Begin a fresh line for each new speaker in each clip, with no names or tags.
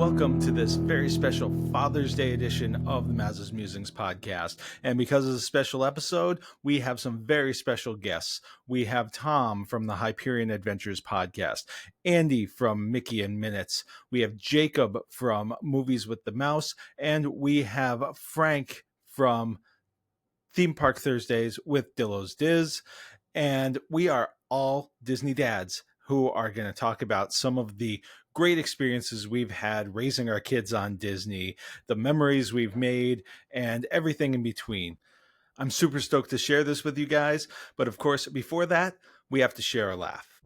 Welcome to this very special Father's Day edition of the Maza's Musings podcast. And because it's a special episode, we have some very special guests. We have Tom from the Hyperion Adventures Podcast, Andy from Mickey and Minutes, we have Jacob from Movies with the Mouse, and we have Frank from Theme Park Thursdays with Dillos Diz. And we are all Disney dads who are going to talk about some of the great experiences we've had raising our kids on Disney, the memories we've made, and everything in between. I'm super stoked to share this with you guys, but of course, before that, we have to share a laugh.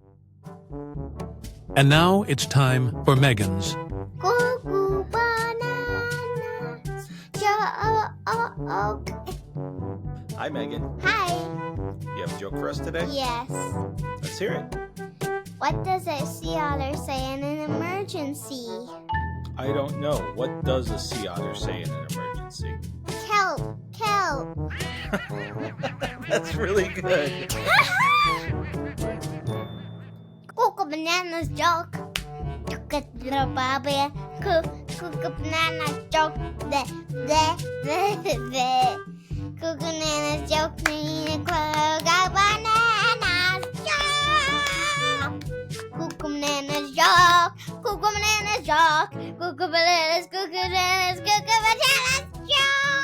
And now it's time for Meghan's
Cuckoo Bananas Joke.
Hi, Megan.
Hi.
You have a joke for us today?
Yes.
Let's hear it.
What does a sea otter say in an emergency?
I don't know. What does a sea otter say in an emergency?
Kelp.
That's really good.
Cuckoo Bananas Joke. Cuckoo Bananas Joke. Cuckoo Bananas Joke. Cuckoo Bananas Joke. Cuckoo Bananas Joke. Cuckoo Bananas Joke. Cuckoo Bananas. Cuckoo Bananas. Cuckoo Bananas Joke.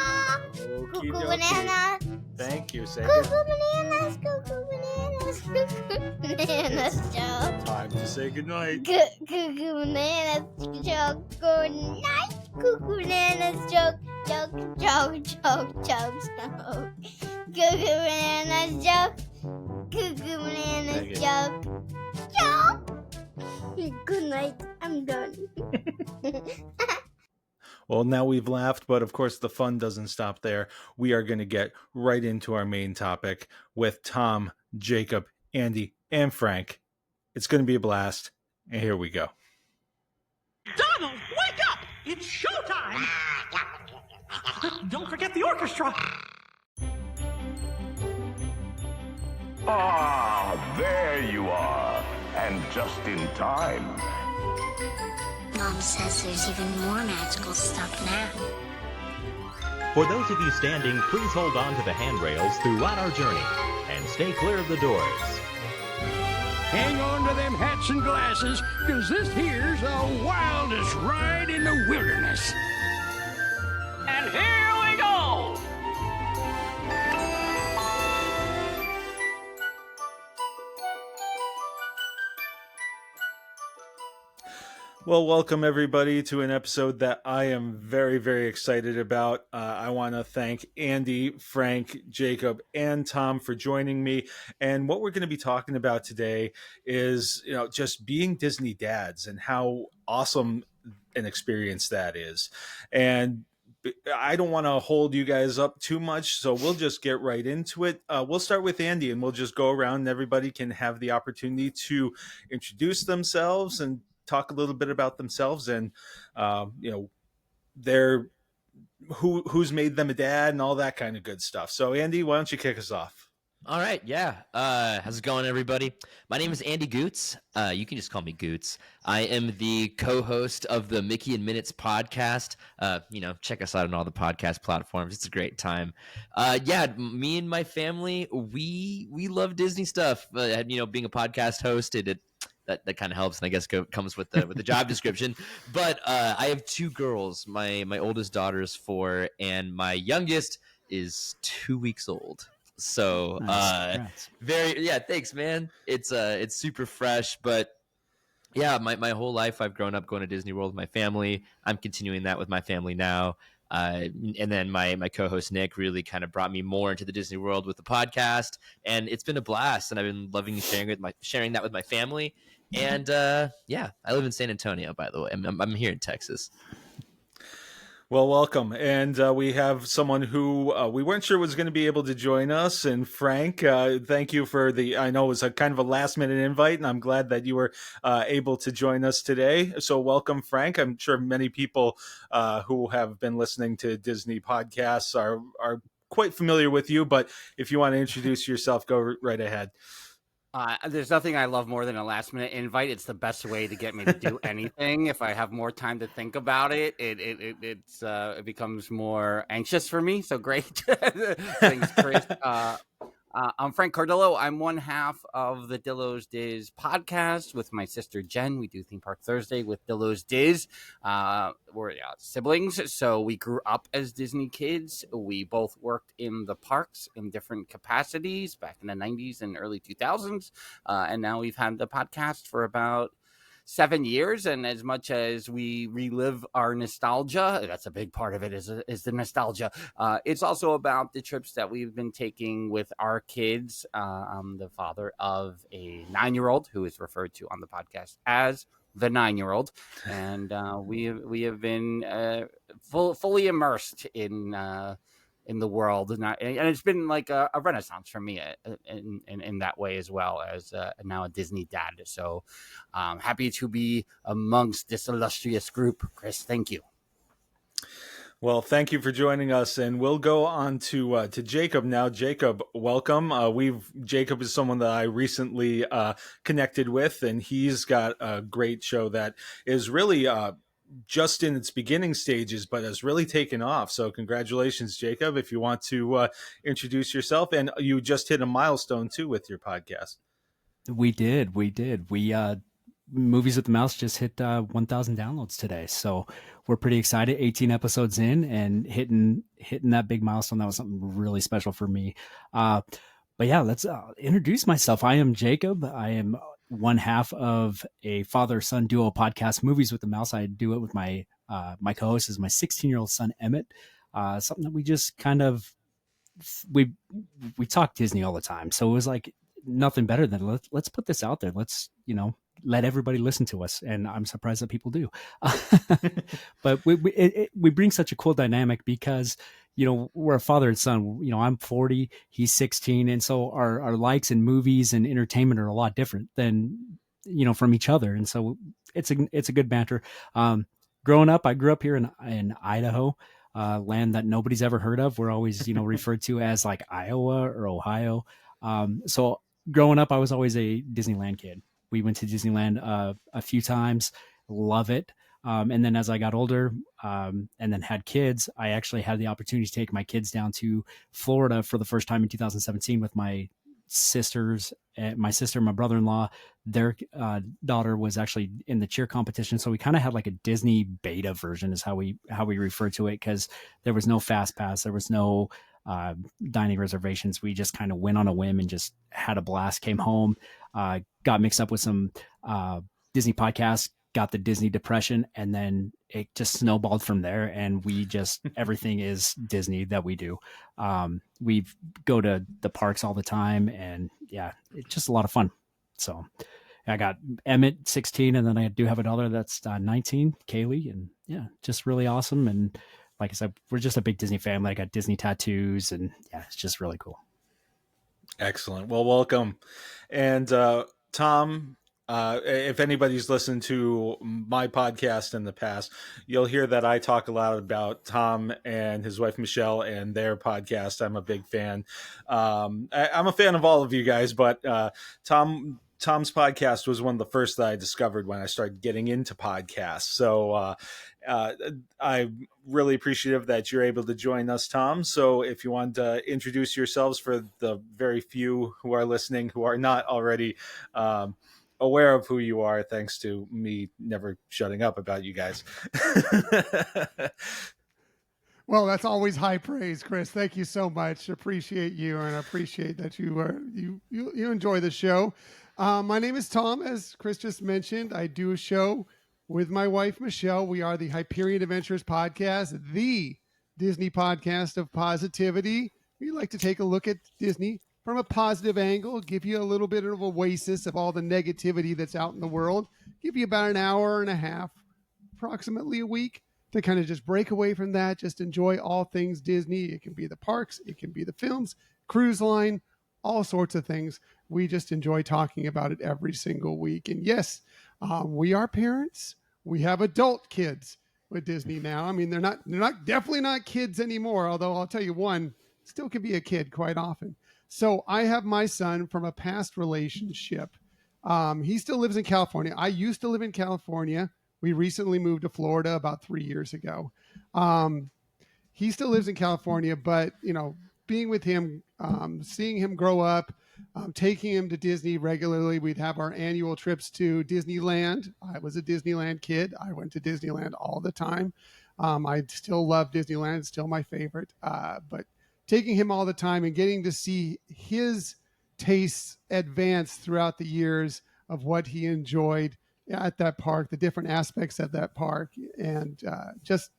Cuckoo Bananas.
Thank you, say
Cuckoo Bananas. Cuckoo Bananas. Cuckoo Bananas Joke.
Time to say goodnight.
Cuckoo Bananas Joke. Good night. Cuckoo Bananas Joke. Joke. Cuckoo Bananas Joke. Cuckoo Bananas Joke. Joke. Good night. I'm done.
Well, now we've laughed, but of course the fun doesn't stop there. We are going to get right into our main topic with Tom, Jacob, Andy, and Frank. It's going to be a blast, and here we go.
Donald, wake up! It's showtime! Don't forget the orchestra!
Ah, there you are. And just in time.
Mom says there's even more magical stuff now.
For those of you standing, please hold on to the handrails throughout our journey and stay clear of the doors.
Hang on to them hats and glasses, because this here's the wildest ride in the wilderness.
And here we go!
Well, welcome everybody to an episode that I am very, very excited about. I want to thank Andy, Frank, Jacob, and Tom for joining me. And what we're going to be talking about today is, just being Disney dads and how awesome an experience that is. And I don't want to hold you guys up too much, so we'll just get right into it. We'll start with Andy, and we'll just go around and everybody can have the opportunity to introduce themselves and talk a little bit about themselves and who's made them a dad and all that kind of good stuff. So Andy, why don't you kick us off?
All right, yeah. How's it going, everybody? My name is Andy Goots. You can just call me Goots. I am the co-host of the Mickey and Minutes podcast. Check us out on all the podcast platforms. It's a great time. Me and my family, we love Disney stuff. Being a podcast host, that kind of helps, and I guess comes with the job description. But I have two girls. My oldest daughter is 4, and my youngest is 2 weeks old. So thanks, man. It's super fresh, but yeah, my whole life I've grown up going to Disney World with my family. I'm continuing that with my family now. And then my co-host Nick really kind of brought me more into the Disney World with the podcast, and it's been a blast. And I've been loving sharing that with my family. And I live in San Antonio, by the way. I'm here in Texas.
Well, welcome. And we have someone who we weren't sure was going to be able to join us. And Frank, thank you for I know it was a kind of a last minute invite, and I'm glad that you were able to join us today. So welcome, Frank. I'm sure many people who have been listening to Disney podcasts are quite familiar with you, but if you want to introduce yourself, go right ahead.
There's nothing I love more than a last minute invite. It's the best way to get me to do anything. If I have more time to think about it, it becomes more anxious for me. So great. Thanks, Chris. I'm Frank Cardillo. I'm one half of the Dillos Diz podcast with my sister Jen. We do Theme Park Thursday with Dillos Diz. We're siblings, so we grew up as Disney kids. We both worked in the parks in different capacities back in the 90s and early 2000s. And now we've had the podcast for about 7 years, and as much as we relive our nostalgia, that's a big part of it, is the nostalgia. It's also about the trips that we've been taking with our kids. I'm the father of a 9-year-old who is referred to on the podcast as the 9-year-old, and we have been fully immersed in the world, and it's been like a renaissance for me in that way, as well as now a Disney dad. So happy to be amongst this illustrious group. Chris, thank you.
Well, thank you for joining us, and we'll go on to Jacob now. Jacob, welcome. Jacob is someone that I recently connected with, and he's got a great show that is really just in its beginning stages, but has really taken off. So congratulations, Jacob, if you want to introduce yourself. And you just hit a milestone too with your podcast.
We did. Movies with the Mouse just hit 1,000 downloads today. So we're pretty excited. 18 episodes in and hitting that big milestone. That was something really special for me. But yeah, let's introduce myself. I am Jacob. I am one half of a father-son duo podcast, Movies with the Mouse. I do it with my co-host is my 16-year-old son, Emmett. Something that we just kind of, we talk Disney all the time. So it was like nothing better than let's put this out there. Let's, let everybody listen to us. And I'm surprised that people do. But we bring such a cool dynamic because, we're a father and son. I'm 40, he's 16. And so our likes in movies and entertainment are a lot different than, from each other. And so it's a good banter. Growing up, I grew up here in Idaho, land that nobody's ever heard of. We're always, referred to as like Iowa or Ohio. So growing up, I was always a Disneyland kid. We went to Disneyland a few times, love it. And then as I got older and then had kids, I actually had the opportunity to take my kids down to Florida for the first time in 2017 with my sisters, my sister, my brother-in-law. Their daughter was actually in the cheer competition. So we kind of had like a Disney beta version is how we refer to it, because there was no fast pass. There was no dining reservations. We just kind of went on a whim and just had a blast, came home, got mixed up with some Disney podcasts, got the Disney depression, and then it just snowballed from there. And we just, everything is Disney that we do. We go to the parks all the time, and yeah, it's just a lot of fun. So I got Emmett, 16, and then I do have a daughter that's 19, Kaylee, and yeah, just really awesome. And like I said, we're just a big Disney family. I got Disney tattoos, and yeah, it's just really cool.
Excellent. Well, welcome. And Tom, if anybody's listened to my podcast in the past, you'll hear that I talk a lot about Tom and his wife, Michelle, and their podcast. I'm a big fan. I'm a fan of all of you guys, but Tom's podcast was one of the first that I discovered when I started getting into podcasts. So I'm really appreciative that you're able to join us, Tom. So if you want to introduce yourselves for the very few who are listening who are not already aware of who you are, thanks to me never shutting up about you guys.
Well, that's always high praise, Chris. Thank you so much. Appreciate you, and appreciate that you enjoy the show. My name is Tom, as Chris just mentioned. I do a show with my wife, Michelle. We are the Hyperion Adventures Podcast, the Disney podcast of positivity. We like to take a look at Disney from a positive angle, give you a little bit of oasis of all the negativity that's out in the world, give you about an hour and a half, approximately a week, to kind of just break away from that, just enjoy all things Disney. It can be the parks, it can be the films, cruise line, all sorts of things. We just enjoy talking about it every single week. And yes, we are parents. We have adult kids with Disney now. I mean, they're definitely not kids anymore, although I'll tell you one still can be a kid quite often. So I have my son from a past relationship. He still lives in California. I used to live in California. We recently moved to Florida about 3 years ago. He still lives in California, but being with him, seeing him grow up, taking him to Disney regularly. We'd have our annual trips to Disneyland. I was a Disneyland kid. I went to Disneyland all the time. I still love Disneyland. It's still my favorite. But taking him all the time and getting to see his tastes advance throughout the years of what he enjoyed at that park, the different aspects of that park, and just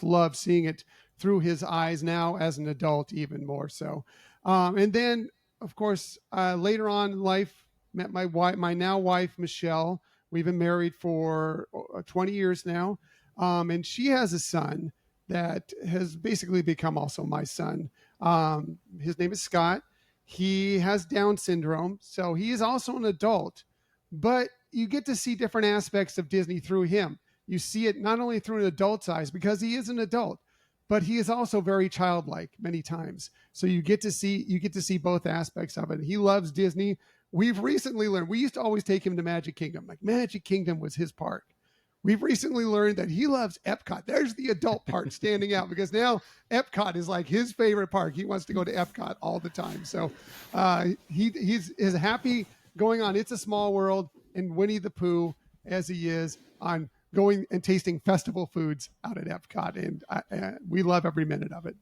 love seeing it through his eyes now as an adult, even more so. And then, of course, later on in life, met my now wife, Michelle. We've been married for 20 years now. And she has a son that has basically become also my son. His name is Scott. He has Down syndrome, so he is also an adult, but you get to see different aspects of Disney through him. You see it not only through an adult's eyes, because he is an adult, but he is also very childlike many times. So you get to see both aspects of it. He loves Disney. We've recently learned, we used to always take him to Magic Kingdom. Like Magic Kingdom was his park. We've recently learned that he loves Epcot. There's the adult part standing out, because now Epcot is like his favorite park. He wants to go to Epcot all the time. So he's as happy going on It's a Small World and Winnie the Pooh as he is on going and tasting festival foods out at Epcot. And we love every minute of it.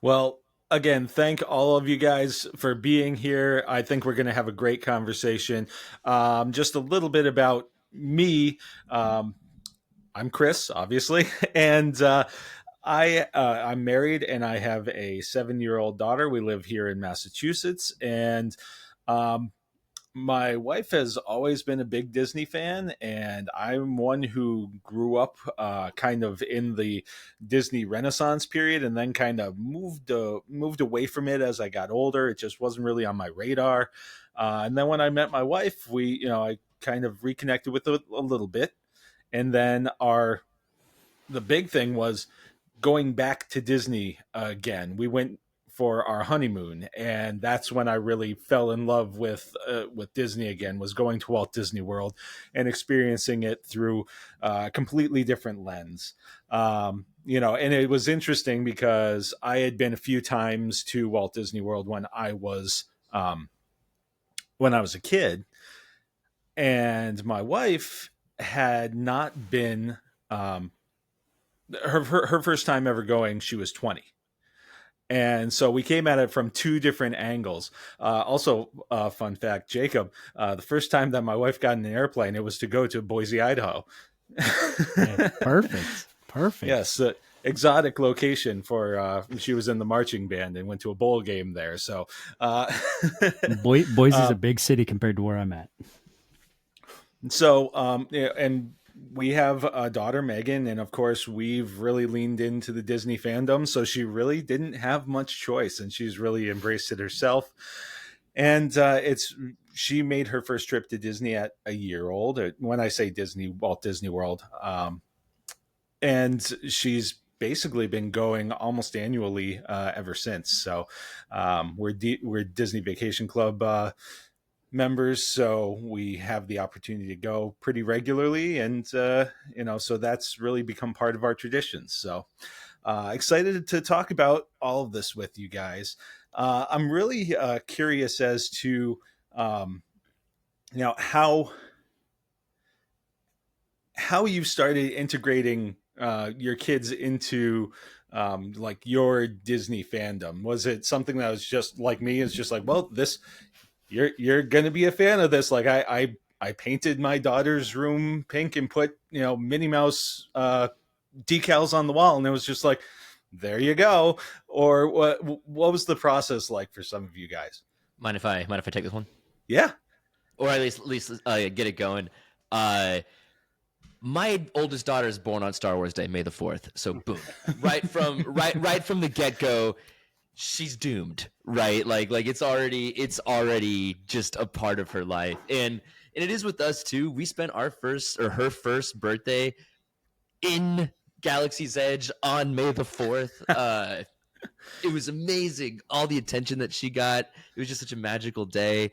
Well, again, thank all of you guys for being here. I think we're going to have a great conversation. Just a little bit about me. I'm Chris, obviously, and I'm married, and I have a 7-year-old daughter. We live here in Massachusetts, and my wife has always been a big Disney fan, and I'm one who grew up kind of in the Disney Renaissance period, and then kind of moved away from it as I got older. It just wasn't really on my radar. And then when I met my wife, I kind of reconnected with it a little bit, and then the big thing was going back to Disney again. We went for our honeymoon, and that's when I really fell in love with Disney again, was going to Walt Disney World and experiencing it through a completely different lens. And it was interesting because I had been a few times to Walt Disney World when I was a kid, and my wife had not been her first time ever going. She was 20. And so we came at it from two different angles. Also, fun fact, Jacob, the first time that my wife got in an airplane, it was to go to Boise, Idaho.
Yeah, perfect.
Yes, exotic location for, she was in the marching band and went to a bowl game there. So
Boise's a big city compared to where I'm at.
So, and we have a daughter, Meghan, and of course we've really leaned into the Disney fandom. So she really didn't have much choice, and she's really embraced it herself. And she made her first trip to Disney at a year old. When I say Disney, Walt Disney World. And she's basically been going almost annually ever since. So we're Disney Vacation Club members, so we have the opportunity to go pretty regularly, and so that's really become part of our traditions. So excited to talk about all of this with you guys. I'm really curious as to how you started integrating your kids into like your Disney fandom. Was it something that was just like me? It's just like, well, this you're going to be a fan of this. Like I painted my daughter's room pink and put, Minnie Mouse decals on the wall. And it was just like, there you go. Or what was the process like for some of you guys?
Mind if I take this one?
Yeah.
Or at least get it going. My oldest daughter is born on Star Wars Day, May the 4th. So boom, right from the get-go, she's doomed, right? Like it's already just a part of her life. And it is with us too. We spent her first birthday in Galaxy's Edge on May the 4th. It was amazing. All the attention that she got. It was just such a magical day.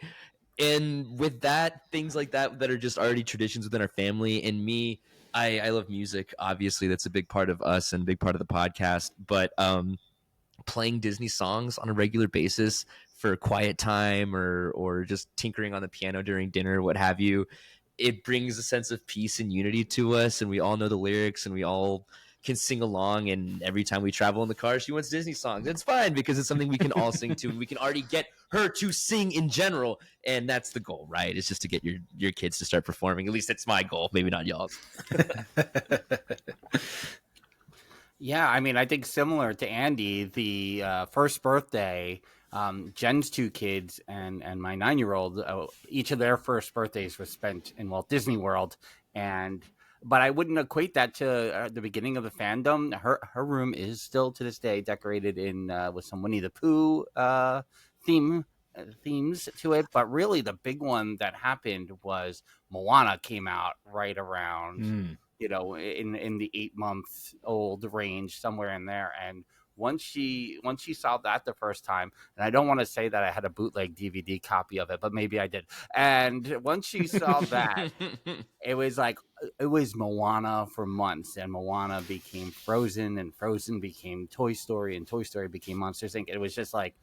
And with that, things like that are just already traditions within our family. And me, I love music. Obviously, that's a big part of us and a big part of the podcast. But playing Disney songs on a regular basis for quiet time or just tinkering on the piano during dinner, what have you, it brings a sense of peace and unity to us. And we all know the lyrics and we all can sing along, and every time we travel in the car she wants Disney songs. It's fine because it's something we can all sing to, and we can already get her to sing in general, and that's the goal, right? It's just to get your kids to start performing. At least it's my goal, maybe not y'all's.
Yeah, I mean, I think similar to Andy, the first birthday, Jen's two kids and my 9-year-old, each of their first birthdays was spent in Walt Disney World, but I wouldn't equate that to the beginning of the fandom. Her room is still to this day decorated in with some Winnie the Pooh themes to it. But really, the big one that happened was Moana came out right around, in the 8-month-old range, somewhere in there. And once she saw that the first time, and I don't want to say that I had a bootleg DVD copy of it, but maybe I did. And once she saw that, it was Moana for months, and Moana became Frozen, and Frozen became Toy Story, and Toy Story became Monsters Inc. It was just like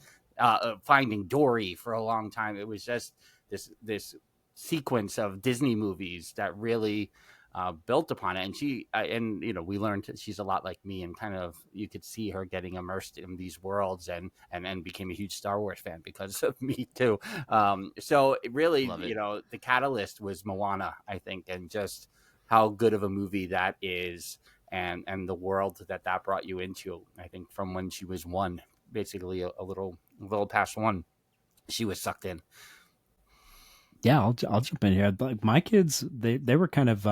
Finding Dory for a long time. It was just this sequence of Disney movies that really built upon it. And we learned she's a lot like me, and kind of you could see her getting immersed in these worlds and became a huge Star Wars fan because of me too. So it really, the catalyst was Moana, I think, and just how good of a movie that is, and the world that brought you into. I think from when she was one, basically a little past one, she was sucked in.
Yeah, I'll jump in here. Like my kids, they were kind of.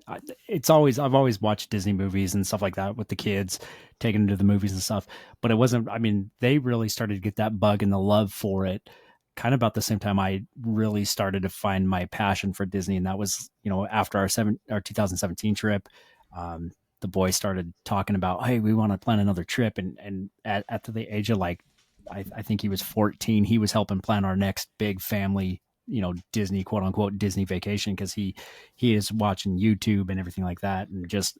I've always watched Disney movies and stuff like that with the kids, taking them to the movies and stuff. But it wasn't. I mean, they really started to get that bug and the love for it, kind of about the same time I really started to find my passion for Disney, and that was after our 2017 trip. The boys started talking about, hey, we want to plan another trip, and at the age of I think he was 14, he was helping plan our next big family, Disney, quote unquote, Disney vacation. Cause he is watching YouTube and everything like that. And just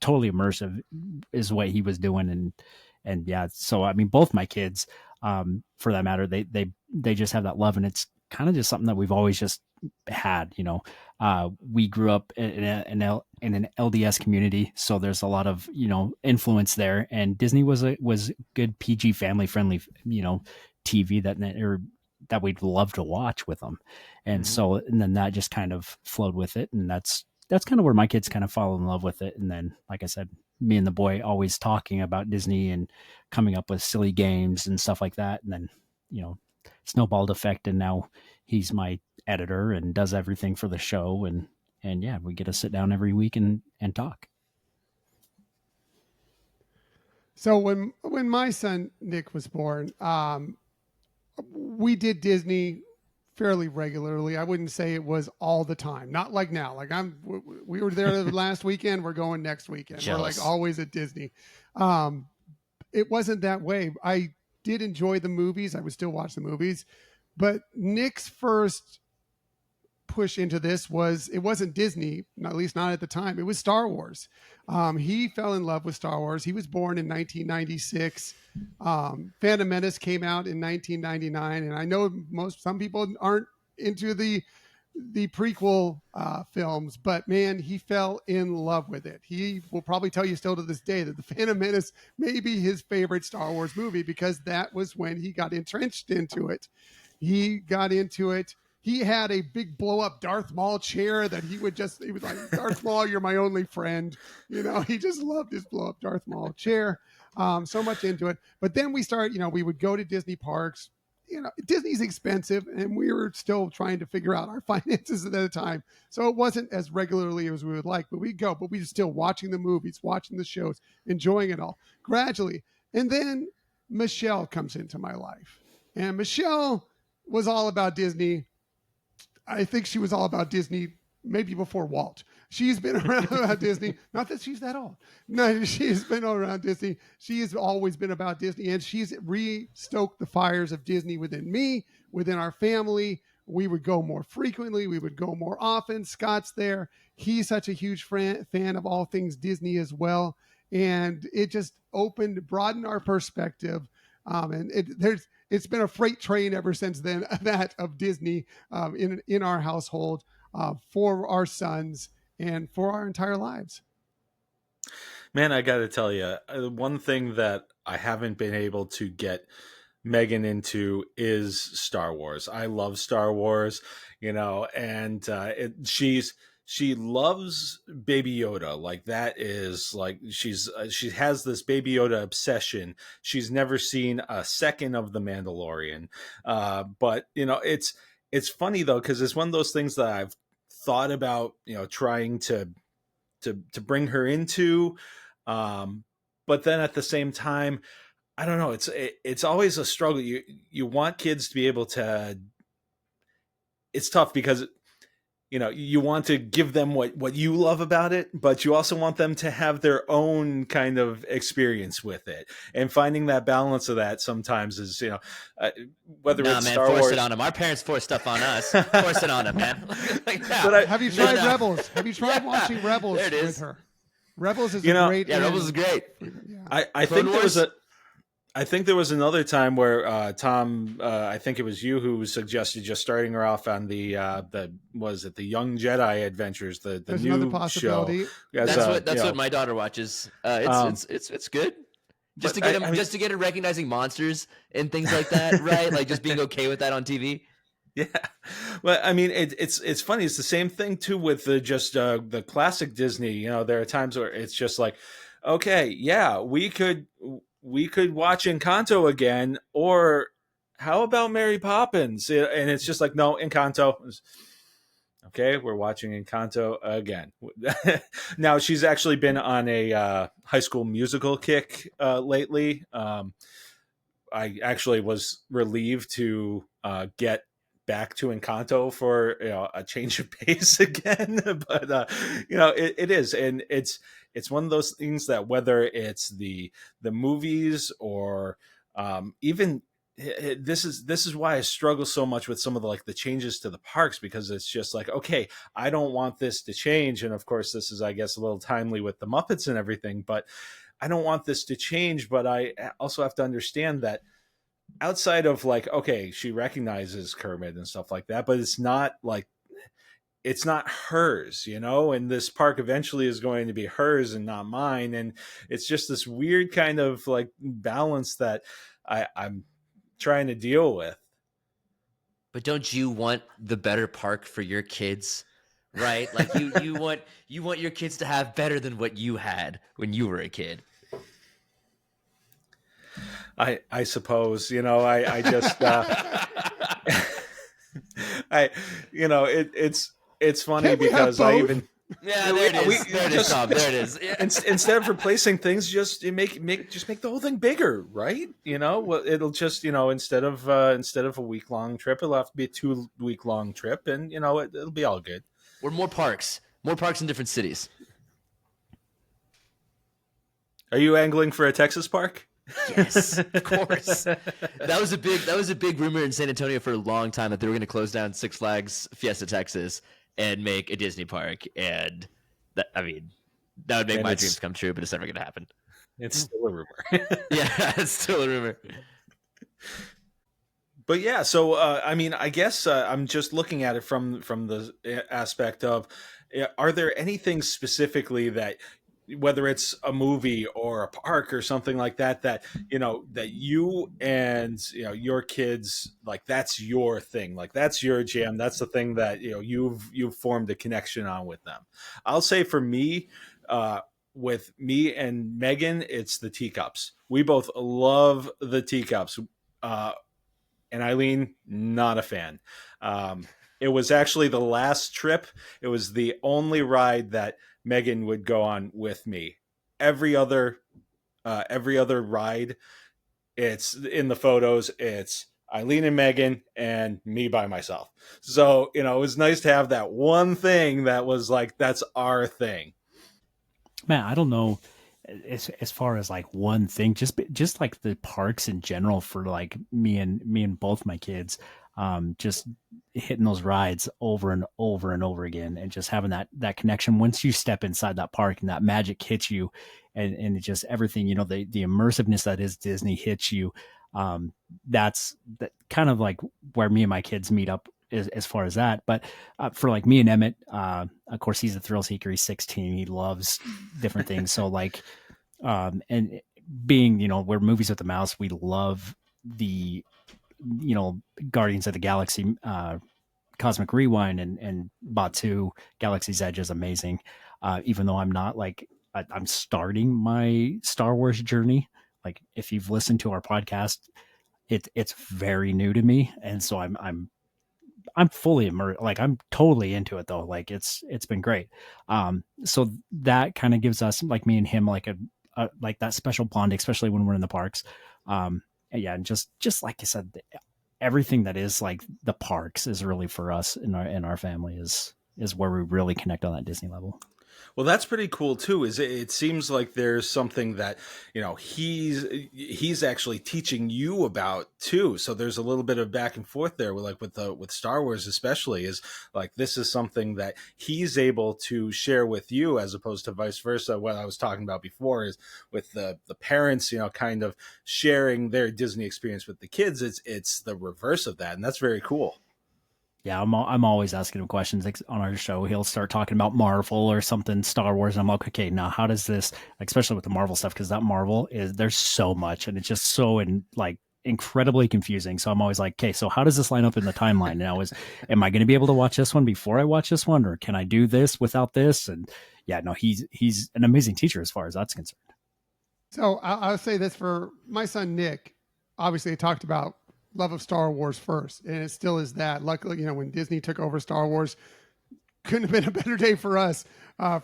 totally immersive is what he was doing. And yeah, so, I mean, both my kids, for that matter, they just have that love, and it's kind of just something that we've always just had, we grew up in an LDS community. So there's a lot of, influence there, and Disney was good PG family friendly, TV that we'd love to watch with them. And so, and then that just kind of flowed with it. And that's kind of where my kids kind of fall in love with it. And then, like I said, me and the boy always talking about Disney and coming up with silly games and stuff like that. And then, snowballed effect. And now he's my editor and does everything for the show. And yeah, we get to sit down every week and talk.
So when my son Nick was born, we did Disney fairly regularly. I wouldn't say it was all the time. Not like now. Like we were there last weekend. We're going next weekend.
Jealous.
We're like always at Disney. It wasn't that way. I did enjoy the movies. I would still watch the movies, but Nick's first push into this it wasn't Disney, at least not at the time. It was Star Wars. He fell in love with Star Wars. He was born in 1996. Phantom Menace came out in 1999, and I know some people aren't into the prequel films, but man, he fell in love with it. He will probably tell you still to this day that the Phantom Menace may be his favorite Star Wars movie, because that was when he got entrenched into it. He got into it. He had a big blow up Darth Maul chair that he was like, Darth Maul, you're my only friend. He just loved his blow up Darth Maul chair. So much into it. But then we started, we would go to Disney parks. Disney's expensive, and we were still trying to figure out our finances at the time. So it wasn't as regularly as we would like, but we'd go, but we were still watching the movies, watching the shows, enjoying it all gradually. And then Michelle comes into my life, and Michelle was all about Disney. I think she was all about Disney maybe before Walt. she's been around about Disney. Not that she's that old. No, she's been around Disney. She has always been about Disney, and she's re-stoked the fires of Disney within me, within our family. We would go more frequently. We would go more often. Scott's there. He's such a huge fan of all things Disney as well. And it just broadened our perspective. And it's been a freight train ever since then, that of Disney in our household for our sons and for our entire lives.
Man, I got to tell you, one thing that I haven't been able to get Meghan into is Star Wars. I love Star Wars, and she loves Baby Yoda. Like, that is like, she has this Baby Yoda obsession. She's never seen a second of The Mandalorian. But it's funny though, because it's one of those things that I've thought about, trying to bring her into. But then at the same time, I don't know. It's always a struggle. You want kids to be able to. It's tough because you want to give them what you love about it, but you also want them to have their own kind of experience with it. And finding that balance of that sometimes is whether it's
man,
Star
force
Wars.
It on them. Our parents force stuff on us. Force it on them, man.
Have you tried Rebels? Have you tried watching Rebels with her? Rebels is great.
Yeah, Rebels is great.
Yeah.
I think there was another time where Tom, I think it was you who suggested just starting her off on the Young Jedi Adventures, the new show.
That's what my daughter watches. It's good. Just to get her recognizing monsters and things like that, right? Like just being okay with that on TV.
Yeah, well, I mean, it's funny. It's the same thing too with the classic Disney. There are times where it's just like, okay, yeah, we could watch Encanto again, or how about Mary Poppins? And it's just like, no, Encanto. Okay, we're watching Encanto again. Now she's actually been on a High School Musical kick lately. I actually was relieved to get back to Encanto for a change of pace again, but it is, and it's one of those things that whether it's the movies or even this is why I struggle so much with some of the changes to the parks, because it's just like, okay, I don't want this to change, and of course this is, I guess, a little timely with the Muppets and everything, but I don't want this to change, but I also have to understand that outside of okay, she recognizes Kermit and stuff like that, but it's not hers, and this park eventually is going to be hers and not mine. And it's just this weird kind of balance that I'm trying to deal with.
But don't you want the better park for your kids, right? Like you want your kids to have better than what you had when you were a kid.
I suppose, I just, it's funny because I even,
yeah, there it is, Tom. There it is. Yeah.
Instead of replacing things, just make the whole thing bigger, right? Well, it'll just, instead of a week-long trip, it'll have to be a 2-week-long trip, and it'll be all good.
Or more parks in different cities.
Are you angling for a Texas park?
Yes, of course. That was a big rumor in San Antonio for a long time that they were going to close down Six Flags Fiesta Texas and make a Disney park, and that would make my dreams come true, but it's never going to happen.
It's still a rumor.
Yeah, it's still a rumor.
But yeah, so I guess I'm just looking at it from the aspect of, are there anything specifically that, whether it's a movie or a park or something like that, that you and your kids, that's your thing, that's your jam, that's the thing that you've formed a connection on with them. I'll say for me, with me and Meghan, it's the teacups. We both love the teacups, and Eileen, not a fan. It was actually the last trip. It was the only ride that Meghan would go on with me. Every other ride, it's in the photos. It's Eileen and Meghan, and me by myself. So, it was nice to have that one thing that was like, that's our thing.
Man, I don't know as far as like one thing, just like the parks in general for like me and both my kids, just hitting those rides over and over and over again, and just having that connection once you step inside that park and that magic hits you, and it just everything, the immersiveness that is Disney hits you. That's that kind of like where me and my kids meet up as far as that. But for like me and Emmett, of course, he's a thrill seeker. He's 16. He loves different things. So like, and being, we're Movies with the Mouse, we love the, Guardians of the Galaxy, Cosmic Rewind, and Batu, Galaxy's Edge is amazing. Even though I'm not like, I'm starting my Star Wars journey. Like if you've listened to our podcast, it's very new to me. And so I'm fully immersed. Like I'm totally into it though. Like it's been great. So that kind of gives us, like me and him, like a like that special bond, especially when we're in the parks. And yeah. And just like I said, everything that is like the parks is really for us in our family is where we really connect on that Disney level.
Well, that's pretty cool too. Is it seems like there's something that, he's actually teaching you about too. So there's a little bit of back and forth there with Star Wars, especially, is like, this is something that he's able to share with you as opposed to vice versa. What I was talking about before is with the parents, kind of sharing their Disney experience with the kids. It's the reverse of that. And that's very cool.
Yeah, I'm always asking him questions on our show. He'll start talking about Marvel or something, Star Wars, and I'm like, okay, now how does this, especially with the Marvel stuff, because that Marvel there's so much, and it's just so incredibly confusing. So I'm always like, okay, so how does this line up in the timeline? Now am I going to be able to watch this one before I watch this one, or can I do this without this? And yeah, no, he's an amazing teacher as far as that's concerned.
So I'll say this for my son Nick. Obviously, I talked about love of Star Wars first, and it still is that. Luckily, when Disney took over Star Wars, couldn't have been a better day for us,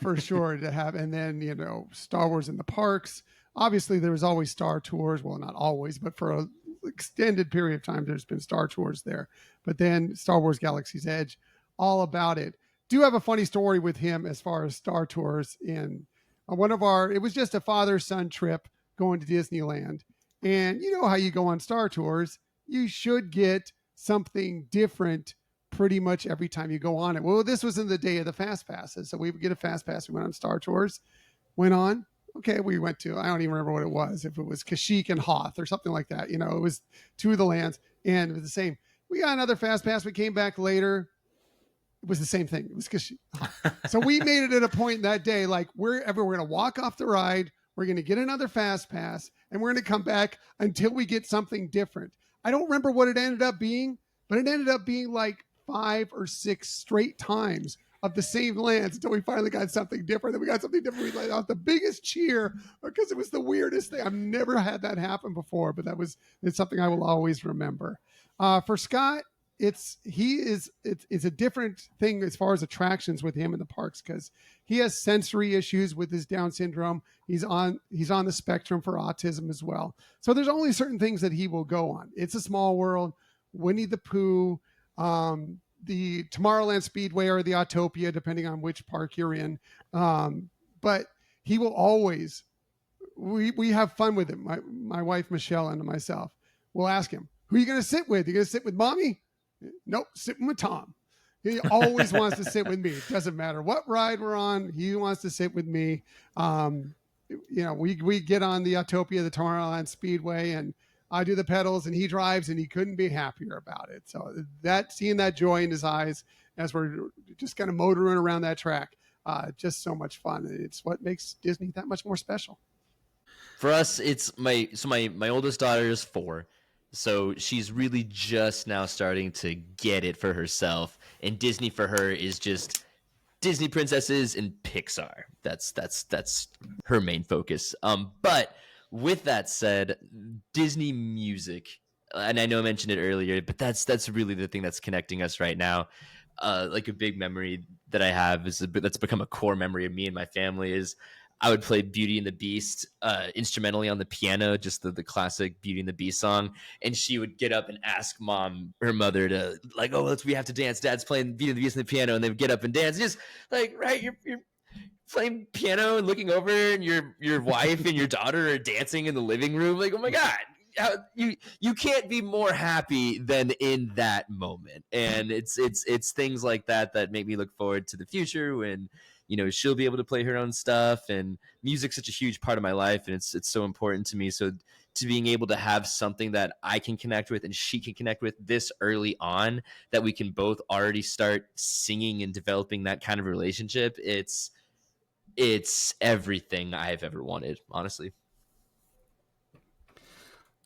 for sure, to have. And then Star Wars in the parks. Obviously, there was always Star Tours. Well, not always, but for an extended period of time, there's been Star Tours there. But then Star Wars Galaxy's Edge, all about it. Do have a funny story with him as far as Star Tours. In it was just a father-son trip going to Disneyland, and you know how you go on Star Tours. You should get something different pretty much every time you go on it. Well, this was in the day of the Fast Passes. So we would get a Fast Pass. We went on Star Tours, went on. Okay, we went to, I don't even remember what it was. If it was Kashyyyk and Hoth or something like that. It was two of the lands, and it was the same. We got another Fast Pass. We came back later. It was the same thing. It was Kashyyyk. So we made it at a point that day, like we're going to walk off the ride. We're going to get another Fast Pass, and we're going to come back until we get something different. I don't remember what it ended up being, but it ended up being like 5 or 6 straight times of the same lands until we finally got something different. Then we got something different. We let out the biggest cheer because it was the weirdest thing. I've never had that happen before, but it's something I will always remember. For Scott, it's a different thing as far as attractions with him in the parks, because he has sensory issues with his Down syndrome. He's on the spectrum for autism as well. So there's only certain things that he will go on. It's a Small World, Winnie the Pooh, the Tomorrowland Speedway, or the Autopia, depending on which park you're in. But he will always, we have fun with him. My wife, Michelle, and myself will ask him, who are you going to sit with? You going to sit with mommy? Nope, sitting with Tom. He always wants to sit with me. It doesn't matter what ride we're on. He wants to sit with me. We get on the Autopia, the Tomorrowland Speedway, and I do the pedals and he drives, and he couldn't be happier about it. So seeing that joy in his eyes as we're just kind of motoring around that track, just so much fun. It's what makes Disney that much more special.
For us, it's my oldest daughter is 4. So she's really just now starting to get it for herself. And Disney for her is just Disney princesses and Pixar. That's her main focus. But with that said, Disney music, and I know I mentioned it earlier, but that's really the thing that's connecting us right now. Like a big memory that I have that's become a core memory of me and my family is I would play Beauty and the Beast instrumentally on the piano, just the classic Beauty and the Beast song. And she would get up and ask her mother to like, oh, we have to dance. Dad's playing Beauty and the Beast on the piano. And they would get up and dance. Just like, right, you're playing piano and looking over and your wife and your daughter are dancing in the living room. Like, oh my God. You can't be more happy than in that moment. And it's things like that make me look forward to the future when, you know, she'll be able to play her own stuff, and music's such a huge part of my life, and it's so important to me. So to being able to have something that I can connect with and she can connect with this early on, that we can both already start singing and developing that kind of relationship, it's everything I've ever wanted, honestly.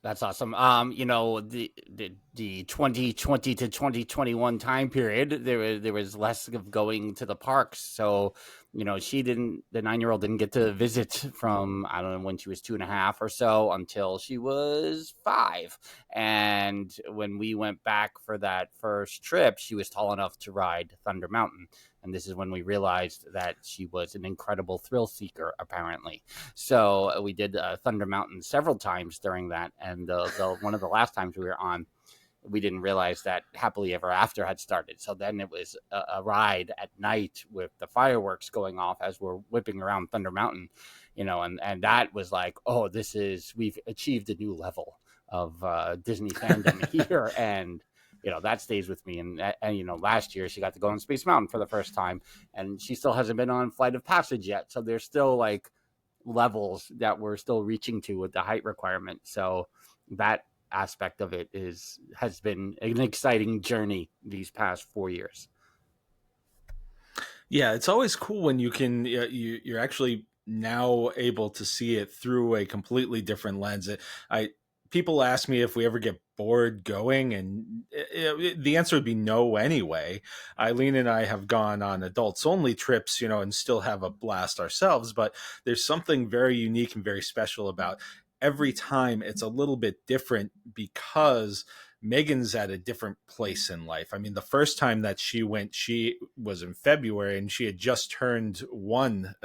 That's awesome. You know, the 2020 to 2021 time period, there was less of going to the parks. So, you know, the 9-year-old didn't get to visit from, I don't know, when she was 2.5 or so until she was 5. And when we went back for that first trip, she was tall enough to ride Thunder Mountain. And this is when we realized that she was an incredible thrill seeker, apparently. So we did Thunder Mountain several times during that. And one of the last times we were on, we didn't realize that Happily Ever After had started. So then it was a ride at night with the fireworks going off as we're whipping around Thunder Mountain, you know, and that was like, oh, we've achieved a new level of Disney fandom here. And you know, that stays with me. And, you know, last year she got to go on Space Mountain for the first time, and she still hasn't been on Flight of Passage yet. So there's still like levels that we're still reaching to with the height requirement. So that aspect of it has been an exciting journey these past 4 years.
Yeah, it's always cool when you can, you're actually now able to see it through a completely different lens. People ask me if we ever get bored going, and the answer would be no anyway. Eileen and I have gone on adults only trips, you know, and still have a blast ourselves, but there's something very unique and very special about every time. It's a little bit different because Meghan's at a different place in life. I mean, the first time that she went, she was in February, and she had just turned 1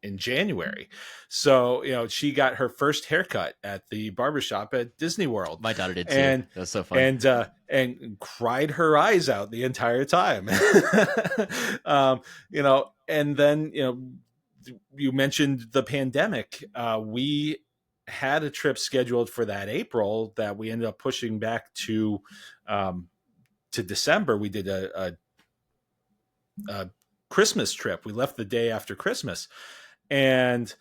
in January. So, you know, she got her first haircut at the barbershop at Disney World.
My daughter did too.
And
that was so fun.
And cried her eyes out the entire time. You know, and then, you know, you mentioned the pandemic. We had a trip scheduled for that April that we ended up pushing back to December. We did a Christmas trip. We left the day after Christmas. And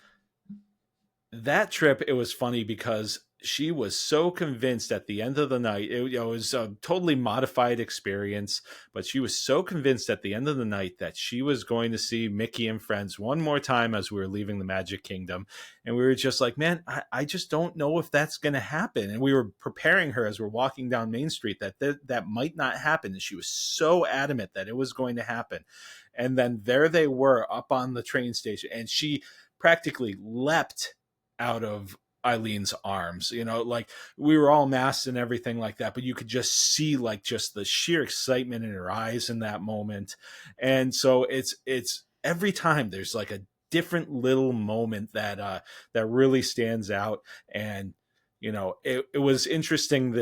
that trip, it was funny because she was so convinced at the end of the night. It was a totally modified experience, but she was so convinced at the end of the night that she was going to see Mickey and Friends one more time as we were leaving the Magic Kingdom. And we were just like, man, I just don't know if that's going to happen. And we were preparing her as we're walking down Main Street that might not happen. And she was so adamant that it was going to happen. And then there they were up on the train station, and she practically leapt out of Eileen's arms. You know, like we were all masked and everything like that, but you could just see like just the sheer excitement in her eyes in that moment. And so it's every time there's like a different little moment that really stands out. And, you know, it was interesting.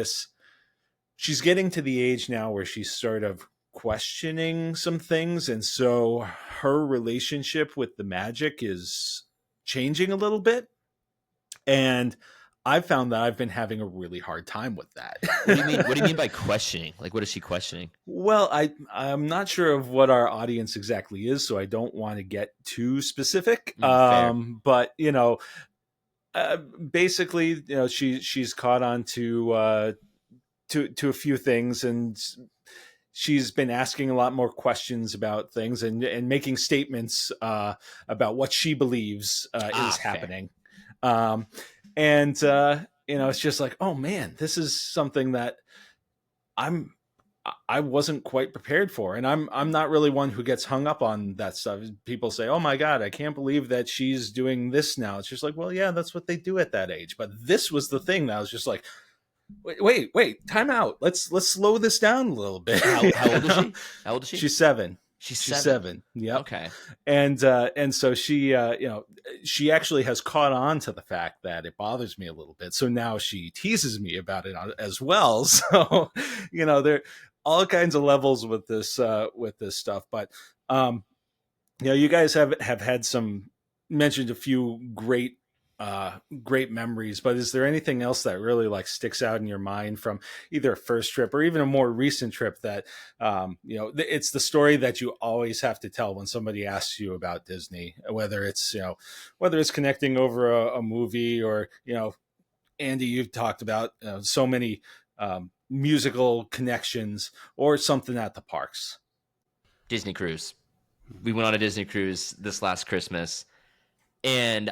She's getting to the age now where she's sort of questioning some things, and so her relationship with the magic is changing a little bit, and I've found that I've been having a really hard time with that.
What do you mean by questioning? Like, what is she questioning?
Well, I'm not sure of what our audience exactly is, so I don't want to get too specific. But you know, basically, you know, she's caught on to a few things, and she's been asking a lot more questions about things and making statements about what she believes is happening. And you know, it's just like, oh man, this is something that I wasn't quite prepared for. And I'm not really one who gets hung up on that stuff. People say, oh my God, I can't believe that she's doing this now. It's just like, well, yeah, that's what they do at that age. But this was the thing that I was just like, wait, time out. Let's slow this down a little bit.
How old is she? How old is she?
She's 7.
She's
She's
7.
7. Yep.
Okay.
And so she, she actually has caught on to the fact that it bothers me a little bit. So now she teases me about it as well. So, there are all kinds of levels with this stuff. But, you guys have had mentioned a few great memories, but is there anything else that really like sticks out in your mind from either a first trip or even a more recent trip that it's the story that you always have to tell when somebody asks you about Disney, whether it's connecting over a movie or Andy, you've talked about so many musical connections or something at the parks.
Disney cruise. We went on a Disney cruise this last Christmas. And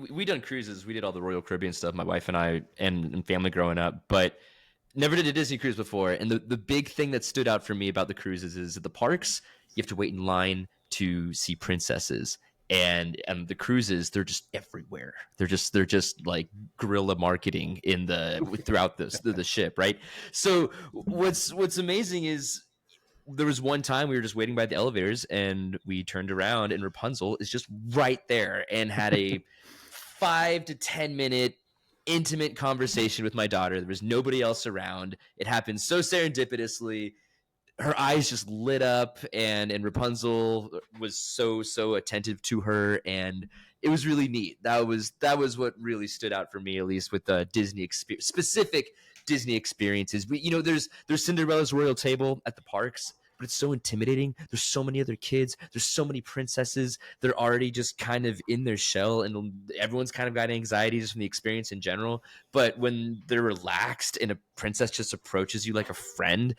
we done cruises. We did all the Royal Caribbean stuff, my wife and I, and family growing up, but never did a Disney cruise before. And the big thing that stood out for me about the cruises is at the parks, you have to wait in line to see princesses. And the cruises, they're just everywhere. They're just like guerrilla marketing throughout the ship, right? So what's amazing is there was one time we were just waiting by the elevators and we turned around and Rapunzel is just right there and had a 5 to 10 minute intimate conversation with my daughter. There was nobody else around. It happened so serendipitously. Her eyes just lit up and Rapunzel was so attentive to her, and it was really neat. That was what really stood out for me, at least with the Disney specific Disney experiences. There's Cinderella's royal table at the parks, but it's so intimidating. There's so many other kids. There's so many princesses. They're already just kind of in their shell, and everyone's kind of got anxiety just from the experience in general. But when they're relaxed and a princess just approaches you like a friend,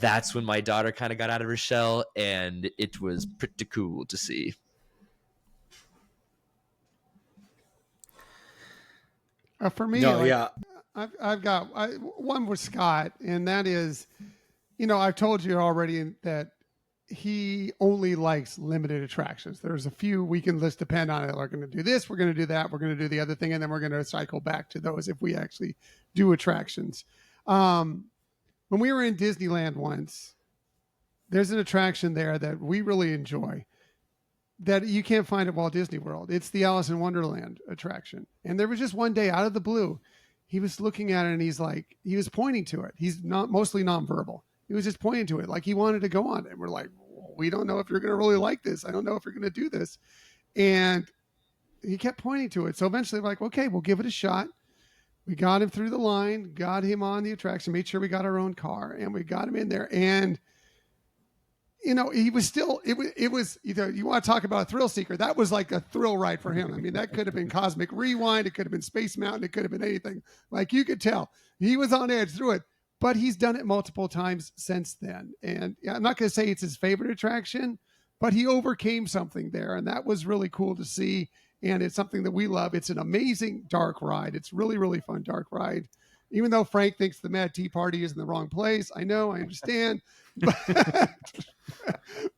that's when my daughter kind of got out of her shell, and it was pretty cool to see.
For me, I've got one with Scott, and that is, I've told you already that he only likes limited attractions. There's a few we can list depend on it. We're going to do this, we're going to do that, we're going to do the other thing, and then we're going to cycle back to those if we actually do attractions. When we were in Disneyland once, there's an attraction there that we really enjoy that you can't find at Walt Disney World. It's the Alice in Wonderland attraction. And there was just one day out of the blue, he was looking at it and he was pointing to it. He's not mostly nonverbal. He was just pointing to it like he wanted to go on it. And we're like, well, we don't know if you're going to really like this. I don't know if you're going to do this. And he kept pointing to it. So eventually we're like, okay, we'll give it a shot. We got him through the line, got him on the attraction, made sure we got our own car, and we got him in there. And, he was still, it was, you want to talk about a thrill seeker. That was like a thrill ride for him. I mean, that could have been Cosmic Rewind. It could have been Space Mountain. It could have been anything. Like you could tell he was on edge through it, but he's done it multiple times since then. And I'm not going to say it's his favorite attraction, but he overcame something there. And that was really cool to see. And it's something that we love. It's an amazing dark ride. It's really, really fun dark ride. Even though Frank thinks the Mad Tea Party is in the wrong place. I know, I understand.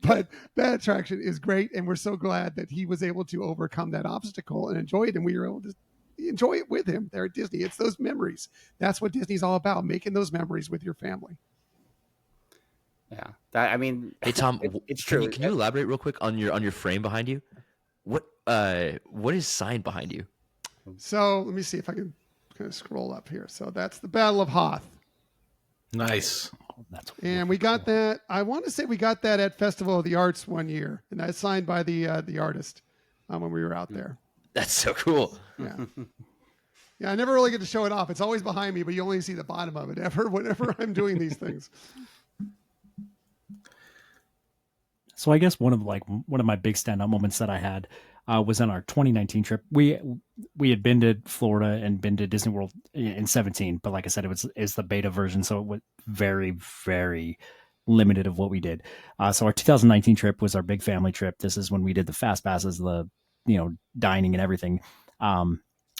But that attraction is great. And we're so glad that he was able to overcome that obstacle and enjoy it. And we were able to enjoy it with him there at Disney. It's those memories. That's what Disney's all about, making those memories with your family.
Yeah.
Hey, Tom,
it's true.
Can you elaborate real quick on your frame behind you? What is signed behind you?
So let me see if I can kind of scroll up here. So that's the Battle of Hoth.
Nice.
And we got that. I want to say we got that at Festival of the Arts one year, and that's signed by the artist when we were out there.
That's so cool.
Yeah. Yeah, I never really get to show it off. It's always behind me, but you only see the bottom of it whenever I'm doing these things.
So I guess one of my big standout moments that I had was on our 2019 trip. We had been to Florida and been to Disney World in 17, but like I said, it's the beta version, so it was very, very limited of what we did. So our 2019 trip was our big family trip. This is when we did the fast passes, the dining and everything.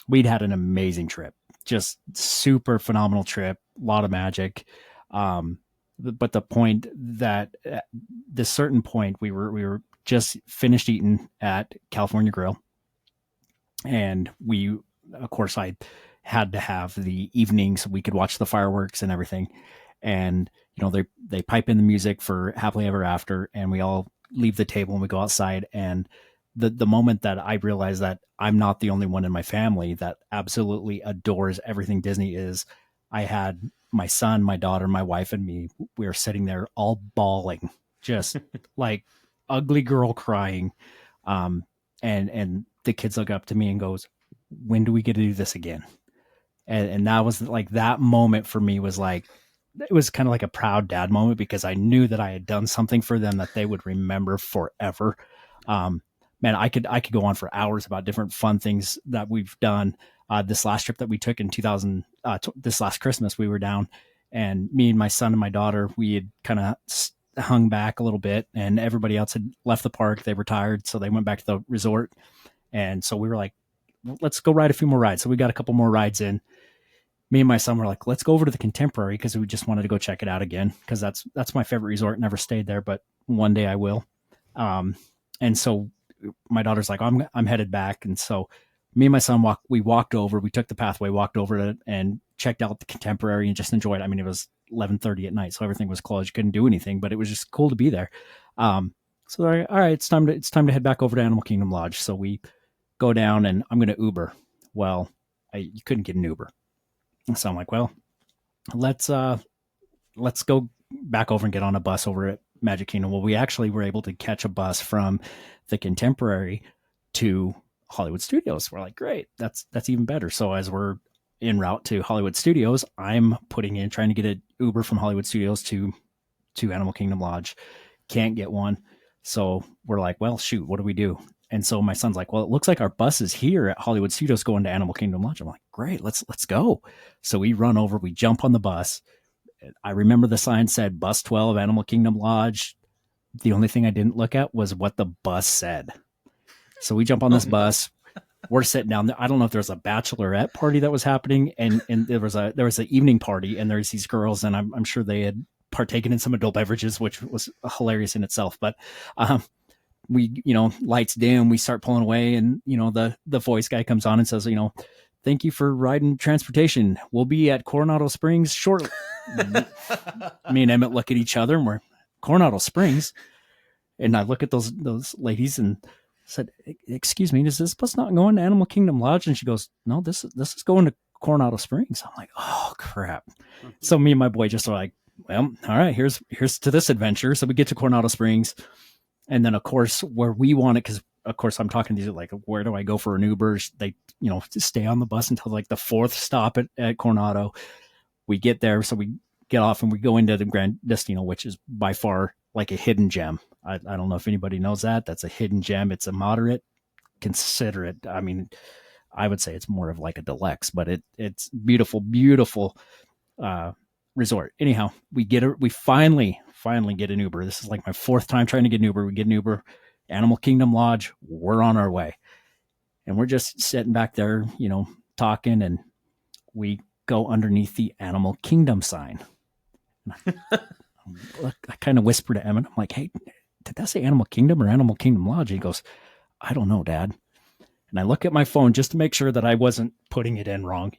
We'd had an amazing trip, just super phenomenal trip, a lot of magic. But the point that at this certain point we were just finished eating at California Grill, and of course I had to have the evenings so we could watch the fireworks and everything. And they pipe in the music for Happily Ever After, and we all leave the table and we go outside. And the moment that I realized that I'm not the only one in my family that absolutely adores everything Disney is, I had my son, my daughter, my wife, and me. We were sitting there all bawling, just like ugly girl crying. And the kids look up to me and goes, when do we get to do this again? And that was like, that moment for me was like, it was kind of like a proud dad moment, because I knew that I had done something for them that they would remember forever. Man, I could go on for hours about different fun things that we've done. This last trip that we took in this last Christmas, we were down, and me and my son and my daughter, we had kind of hung back a little bit, and everybody else had left the park. They were tired, so they went back to the resort. And so we were like, let's go ride a few more rides. So we got a couple more rides in. Me and my son were like, let's go over to the Contemporary, because we just wanted to go check it out again, because that's my favorite resort. Never stayed there, but one day I will. And so my daughter's like, I'm headed back. And so me and my son walked over, we took the pathway, walked over to and checked out the Contemporary and just enjoyed it. I mean, it was 11:30 at night, so everything was closed. You couldn't do anything, but it was just cool to be there. So all right, it's time to head back over to Animal Kingdom Lodge. So we go down, and I'm going to Uber. Well, you couldn't get an Uber. So I'm like, well, let's go back over and get on a bus over at Magic Kingdom. Well, we actually were able to catch a bus from the Contemporary to Hollywood Studios. We're like, great, that's even better. So as we're en route to Hollywood Studios, I'm trying to get an Uber from Hollywood Studios to Animal Kingdom Lodge. Can't get one. So we're like, well, shoot, what do we do? And so my son's like, well, it looks like our bus is here at Hollywood Studios going to Animal Kingdom Lodge. I'm like, great, let's go. So we run over, we jump on the bus. I remember the sign said bus 12, Animal Kingdom Lodge. The only thing I didn't look at was what the bus said. So we jump on this bus. We're sitting down there. I don't know if there was a bachelorette party that was happening, and there was an evening party, and there's these girls, and I'm sure they had partaken in some adult beverages, which was hilarious in itself. But we, lights dim, we start pulling away, and the voice guy comes on and says, thank you for riding transportation. We'll be at Coronado Springs shortly. Me and Emmett look at each other, and we're Coronado Springs. And I look at those ladies and said, excuse me, is this bus not going to Animal Kingdom Lodge? And she goes, no, this is going to Coronado Springs. I'm like, oh crap. So me and my boy just are like, well, all right, here's to this adventure. So we get to Coronado Springs. And then, of course, where we want it, because, of course, I'm talking to these, like, where do I go for an Uber? They, stay on the bus until, like, the fourth stop at Coronado. We get there, so we get off and we go into the Grand Destino, which is by far, like, a hidden gem. I don't know if anybody knows that. That's a hidden gem. It's a moderate. Consider it. I mean, I would say it's more of like a deluxe, but it's beautiful, beautiful resort. Anyhow, we finally get an Uber. This is like my fourth time trying to get an Uber. We get an Uber, Animal Kingdom Lodge. We're on our way. And we're just sitting back there, talking, and we go underneath the Animal Kingdom sign. I kind of whisper to Emmett, I'm like, hey, did that say Animal Kingdom or Animal Kingdom Lodge? He goes, I don't know, Dad. And I look at my phone just to make sure that I wasn't putting it in wrong.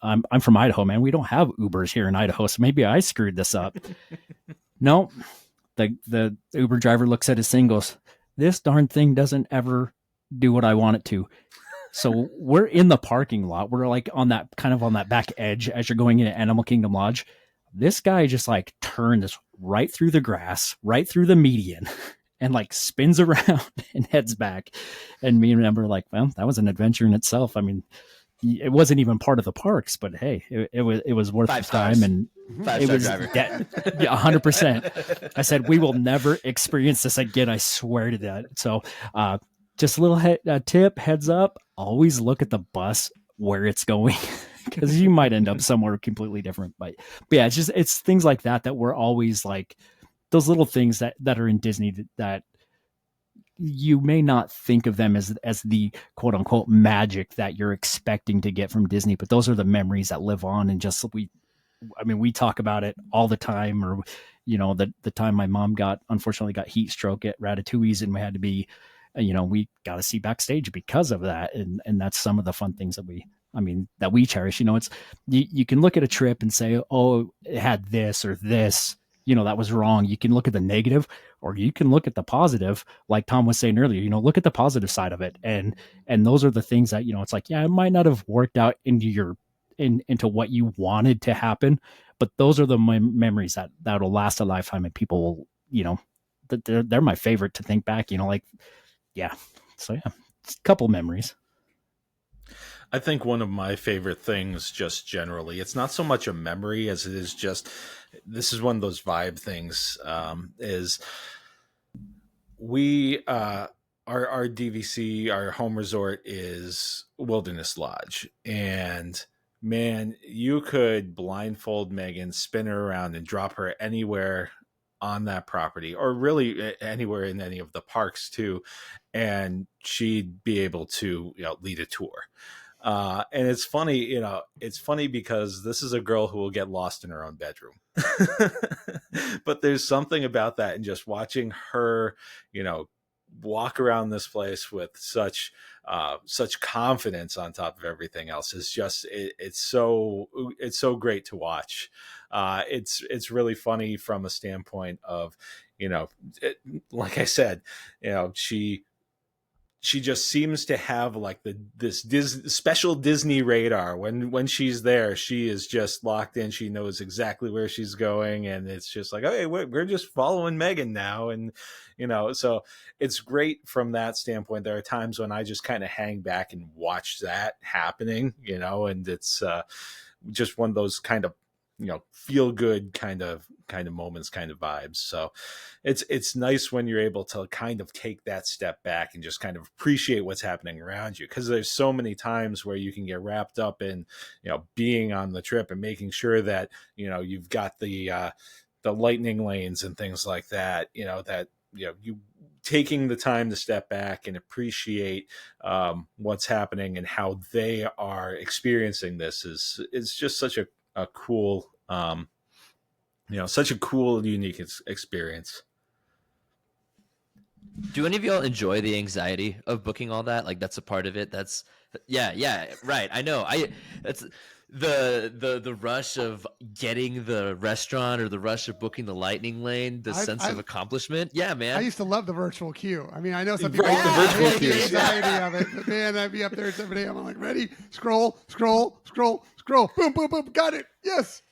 I'm from Idaho, man. We don't have Ubers here in Idaho, so maybe I screwed this up. No, the Uber driver looks at his thing, goes, this darn thing doesn't ever do what I want it to. So we're in the parking lot. We're like on that back edge as you're going into Animal Kingdom Lodge. This guy just like turned this right through the grass, right through the median, and like spins around and heads back. And me and Ember were like, well, that was an adventure in itself. I mean, it wasn't even part of the parks, but hey, it was worth the time. And it was 100%. I said, we will never experience this again. I swear to that. So just a little tip, heads up, always look at the bus where it's going, because you might end up somewhere completely different. But yeah, it's things like that we're always like, those little things that are in Disney that you may not think of them as the quote unquote magic that you're expecting to get from Disney, but those are the memories that live on. And just we talk about it all the time. Or the time my mom unfortunately got heat stroke at Ratatouille's, and we had to be, we got to see backstage because of that. And that's some of the fun things that we cherish. It's, you can look at a trip and say, oh, it had this or this, that was wrong. You can look at the negative. or you can look at the positive, like Tom was saying earlier, look at the positive side of it. And those are the things that, it's like, yeah, it might not have worked out into what you wanted to happen, but those are the memories that'll last a lifetime, and people will, they're my favorite to think back, yeah. So yeah, it's a couple memories.
I think one of my favorite things, just generally, it's not so much a memory as it is just, this is one of those vibe things, is we, our DVC, our home resort is Wilderness Lodge. And man, you could blindfold Meghan, spin her around and drop her anywhere on that property, or really anywhere in any of the parks too. And she'd be able to, lead a tour. And it's funny, it's funny because this is a girl who will get lost in her own bedroom. But there's something about that, and just watching her, walk around this place with such confidence on top of everything else is just, it's so great to watch. It's really funny from a standpoint of, like I said, she just seems to have like this special Disney radar. When she's there, she is just locked in. She knows exactly where she's going, and it's just like, okay, we're just following Meghan now. And, so it's great from that standpoint. There are times when I just kind of hang back and watch that happening, and it's just one of those kind of, feel good kind of moments, kind of vibes. So it's nice when you're able to kind of take that step back and just kind of appreciate what's happening around you. Cause there's so many times where you can get wrapped up in, being on the trip and making sure that, you've got the lightning lanes and things like that, you taking the time to step back and appreciate what's happening and how they are experiencing this is just such a cool, such a cool, unique experience.
Do any of y'all enjoy the anxiety of booking all that? Like, that's a part of it. That's yeah, right. I know. That's the rush of getting the restaurant, or the rush of booking the lightning lane, the sense of accomplishment. Yeah, man.
I used to love the virtual queue. I mean, I know some people
the virtual queue,
the anxiety of it, but man, I'd be up there at 7 a.m. I'm like, ready, scroll, boom, boom, boom, got it, yes.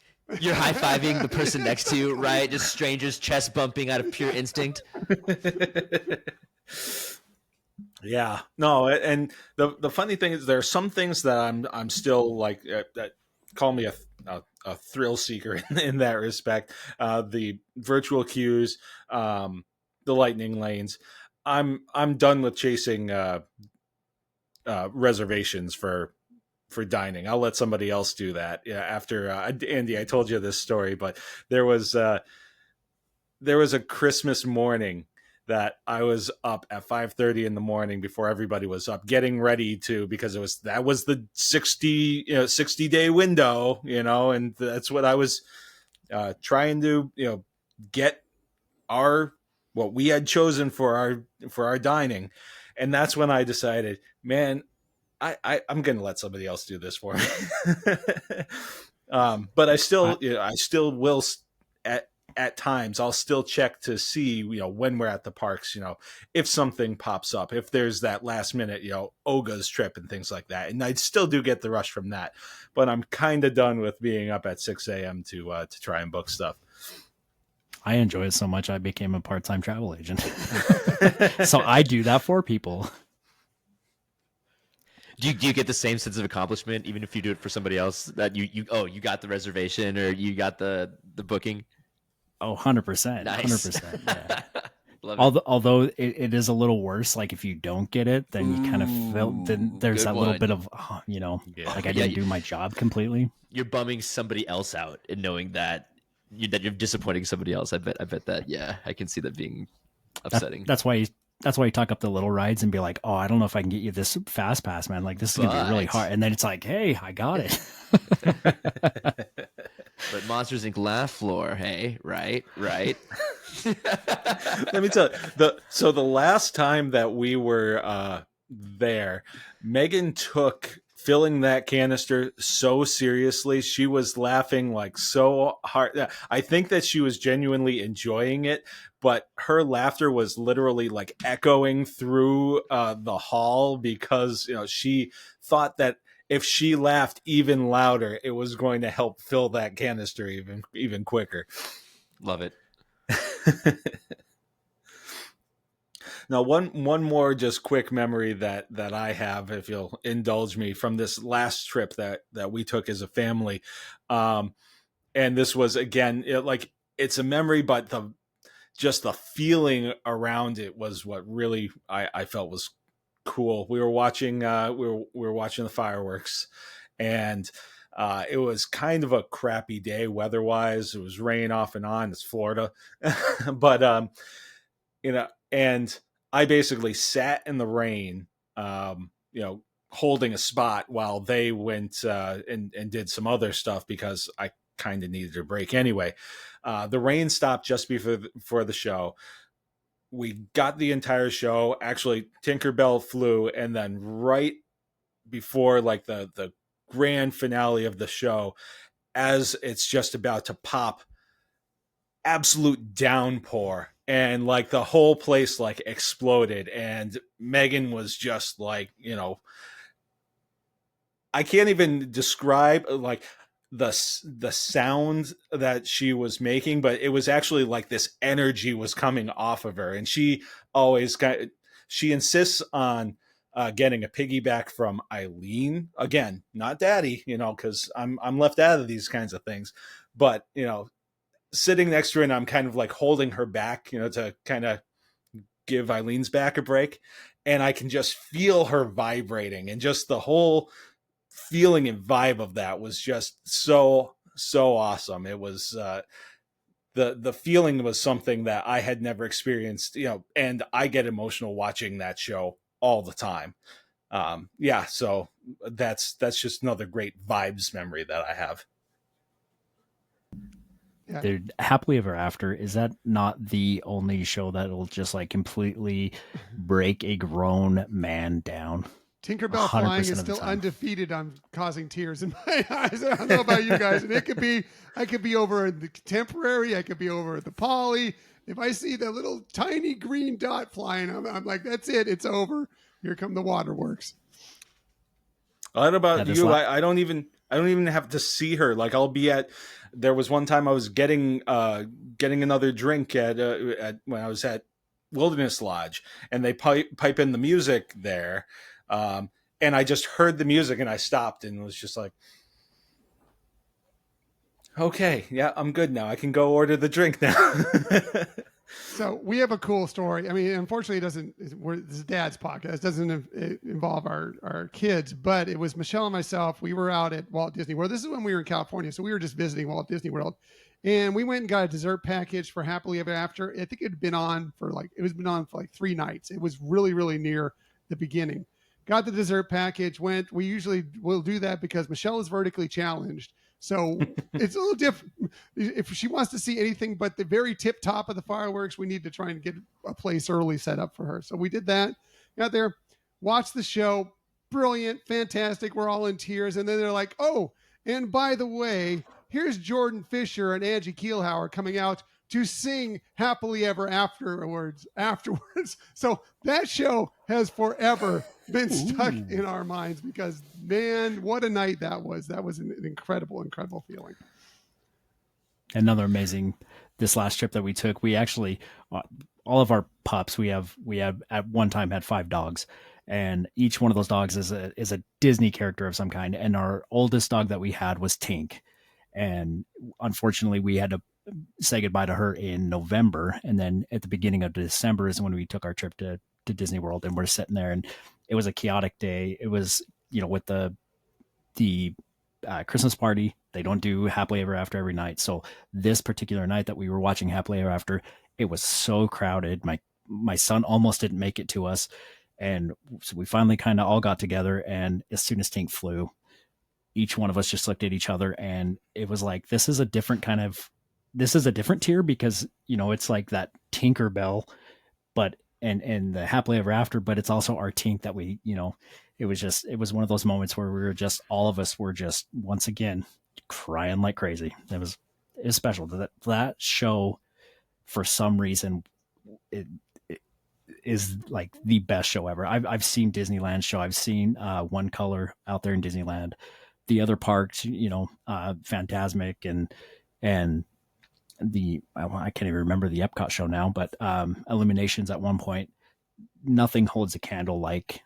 You're high-fiving the person next to you, right? Just strangers chest bumping out of pure instinct.
Yeah, no, and the funny thing is, there are some things that I'm still like that call me a thrill seeker in that respect. The virtual queues, the lightning lanes. I'm done with chasing reservations for dining. I'll let somebody else do that. Yeah, after Andy, I told you this story, but there was a Christmas morning that I was up at 5:30 in the morning before everybody was up, getting ready because that was the 60 day window, and that's what I was trying to get what we had chosen for our dining. And that's when I decided, man, I'm going to let somebody else do this for me. But I still will at times I'll still check to see, when we're at the parks, if something pops up, if there's that last minute, Oga's trip and things like that. And I still do get the rush from that, but I'm kind of done with being up at 6 a.m. to try and book stuff.
I enjoy it so much, I became a part-time travel agent. So I do that for people.
Do you get the same sense of accomplishment, even if you do it for somebody else, that you got the reservation or you got the booking?
Oh, 100%.
Nice.
100%. Yeah.
Although
it is a little worse. Like if you don't get it, then you kind of feel, then there's that little bit of, like I didn't do my job completely.
You're bumming somebody else out and knowing that you're disappointing somebody else. I bet that. Yeah, I can see that being upsetting.
That's why you talk up the little rides and be like, oh, I don't know if I can get you this fast pass, man. Like this is gonna be really hard. And then it's like, hey, I got it.
But Monsters Inc. laugh floor, hey, right.
Let me tell you, the last time that we were there, Meghan took filling that canister so seriously. She was laughing like so hard. I think that she was genuinely enjoying it, but her laughter was literally like echoing through the hall because, she thought that if she laughed even louder, it was going to help fill that canister even quicker.
Love it.
Now, one more just quick memory that I have, if you'll indulge me, from this last trip that we took as a family. And this was, again, it's a memory, but the feeling around it was what really I felt was cool. We were watching we were watching the fireworks, and it was kind of a crappy day weather-wise. It was rain off and on. It's Florida. But and I basically sat in the rain, holding a spot while they went and did some other stuff because I kind of needed a break anyway. The rain stopped just before the show. We got the entire show. Actually, Tinkerbell flew, and then right before like the grand finale of the show, as it's just about to pop, absolute downpour, and like the whole place like exploded, and Meghan was just like, I can't even describe like the sound that she was making, but it was actually like this energy was coming off of her, and she always she insists on getting a piggyback from Eileen, again, not Daddy, because I'm left out of these kinds of things, but sitting next to her, and I'm kind of like holding her back, to kind of give Eileen's back a break. And I can just feel her vibrating, and just the whole feeling and vibe of that was just so awesome. It was, the feeling was something that I had never experienced, and I get emotional watching that show all the time. So that's just another great vibes memory that I have.
Yeah.
Dude, Happily Ever After, is that not the only show that'll just like completely break a grown man down?
Tinkerbell flying is still undefeated on causing tears in my eyes. I don't know about you guys. And I could be over in the Contemporary. I could be over at the Poly. If I see that little tiny green dot flying, I'm like, that's it. It's over. Here come the waterworks.
I don't know about you. I don't even have to see her. Like there was one time I was getting another drink at when I was at Wilderness Lodge, and they pipe in the music there. And I just heard the music, and I stopped and was just like, okay, yeah, I'm good now. I can go order the drink now.
So we have a cool story. I mean, unfortunately, this is Dad's podcast. It doesn't involve our kids, but it was Michelle and myself. We were out at Walt Disney World. This is when we were in California, so we were just visiting Walt Disney World, and we went and got a dessert package for Happily Ever After. I think it had been on for like 3 nights. It was really, really near the beginning. Got the dessert package. We usually will do that because Michelle is vertically challenged. So it's a little different. If she wants to see anything but the very tip top of the fireworks, we need to try and get a place early set up for her. So we did that. Got there, watched the show. Brilliant, fantastic. We're all in tears. And then they're like, oh, and by the way, here's Jordan Fisher and Angie Kielhauer coming out to sing Happily Ever afterwards. So that show has forever been stuck in our minds because, man, what a night that was. That was an incredible, incredible feeling.
Another amazing, this last trip that we took, we actually, all of our pups, we have at one time had 5 dogs, and each one of those dogs is a Disney character of some kind. And our oldest dog that we had was Tink. And unfortunately we had to say goodbye to her in November. And then at the beginning of December is when we took our trip to Disney World, and we're sitting there, and it was a chaotic day. It was, with the Christmas party, they don't do Happily Ever After every night. So this particular night that we were watching Happily Ever After, it was so crowded. My son almost didn't make it to us. And so we finally kind of all got together, and as soon as Tink flew, each one of us just looked at each other, and it was like, this is a different tier because, it's like that Tinkerbell, but and the Happily Ever After, but it's also our Tink that we, it was one of those moments where we were just, all of us were just once again crying like crazy. It was special. That show, for some reason, it is like the best show ever. I've seen Disneyland show. I've seen One Color out there in Disneyland. The other parks, Fantasmic and I can't even remember the Epcot show now, but Illuminations at one point. Nothing holds a candle like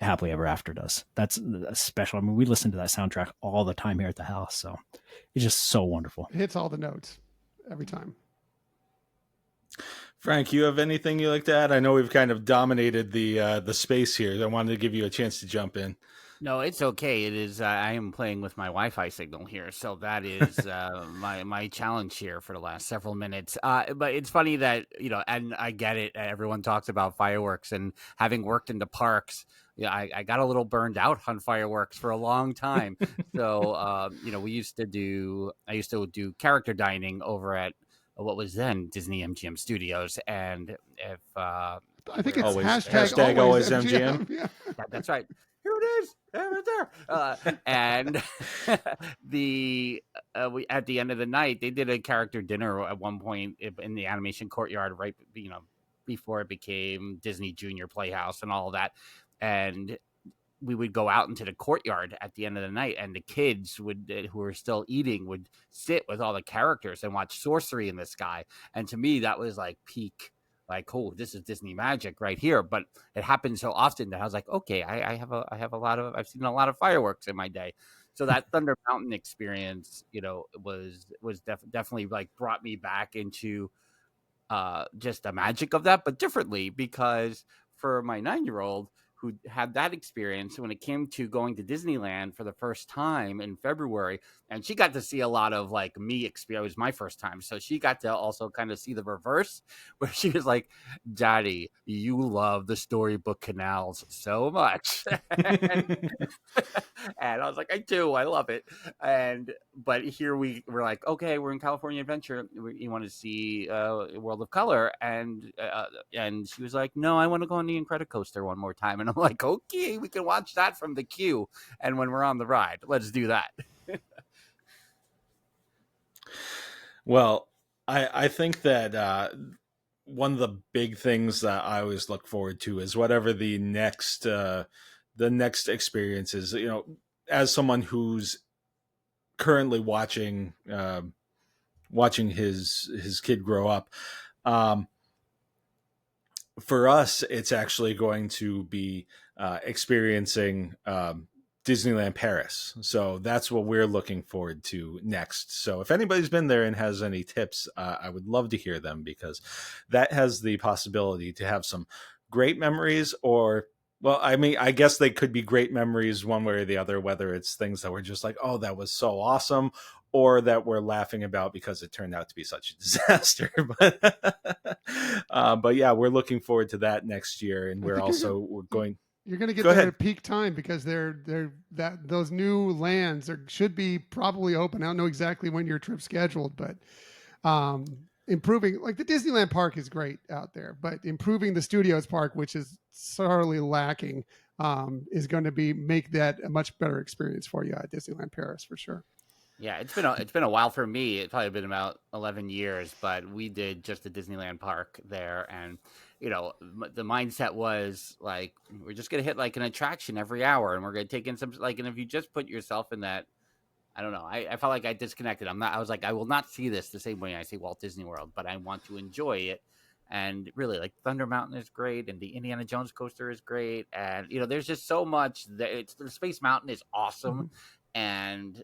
Happily Ever After does. That's special. I mean, we listen to that soundtrack all the time here at the house, so it's just so wonderful.
It hits all the notes every time.
Frank, you have anything you like to add? I know we've kind of dominated the space here. I wanted to give you a chance to jump in.
No, it's okay. It is. I am playing with my Wi-Fi signal here, so that is my challenge here for the last several minutes. But it's funny that, and I get it. Everyone talks about fireworks, and having worked in the parks, I got a little burned out on fireworks for a long time. So, I used to do character dining over at what was then Disney MGM Studios, and if
I think it's
always,
hashtag
always MGM.
Yeah.
That's right. Here it is. Right there. And we at the end of the night, they did a character dinner at one point in the animation courtyard, right? Before it became Disney Junior Playhouse and all of that. And we would go out into the courtyard at the end of the night, and the kids who were still eating would sit with all the characters and watch Sorcery in the Sky. And to me, that was like peak. Like, oh, this is Disney magic right here. But it happened so often that I was like, okay, I've seen a lot of fireworks in my day. So that Thunder Mountain experience, was definitely like brought me back into just the magic of that, but differently, because for my 9-year-old who had that experience, when it came to going to Disneyland for the first time in February, and she got to see a lot of like me experience. It was my first time. So she got to also kind of see the reverse, where she was like, Daddy, you love the storybook canals so much. And I was like, I do. I love it. But here we're like, okay, we're in California Adventure. You want to see World of Color. And she was like, no, I want to go on the Incredicoaster one more time. And I'm like, okay, we can watch that from the queue. And when we're on the ride, let's do that.
Well, I think that one of the big things that I always look forward to is whatever the next experience is. As someone who's currently watching his kid grow up, for us, it's actually going to be experiencing Disneyland Paris. So that's what we're looking forward to next. So if anybody's been there and has any tips, I would love to hear them, because that has the possibility to have some great memories, or, well, I mean, I guess they could be great memories one way or the other, whether it's things that were just like, oh, that was so awesome, or that we're laughing about because it turned out to be such a disaster. But yeah, we're looking forward to that next year. And we're going.
You're going to get there at peak time, because those new lands should be probably open. I don't know exactly when your trip's scheduled, but improving, like the Disneyland park is great out there, but improving the Studios park, which is sorely lacking, is going to make that a much better experience for you at Disneyland Paris for sure.
Yeah, it's been a while for me. It's probably been about 11 years, but we did just the Disneyland park there, and the mindset was like, we're just gonna hit like an attraction every hour, and we're gonna take in some and if you just put yourself in that, I don't know, I felt like I disconnected. I was like, I will not see this the same way I see Walt Disney World, but I want to enjoy it. And really, like, Thunder Mountain is great, and the Indiana Jones coaster is great, and there's just so much. The Space Mountain is awesome. Mm-hmm. And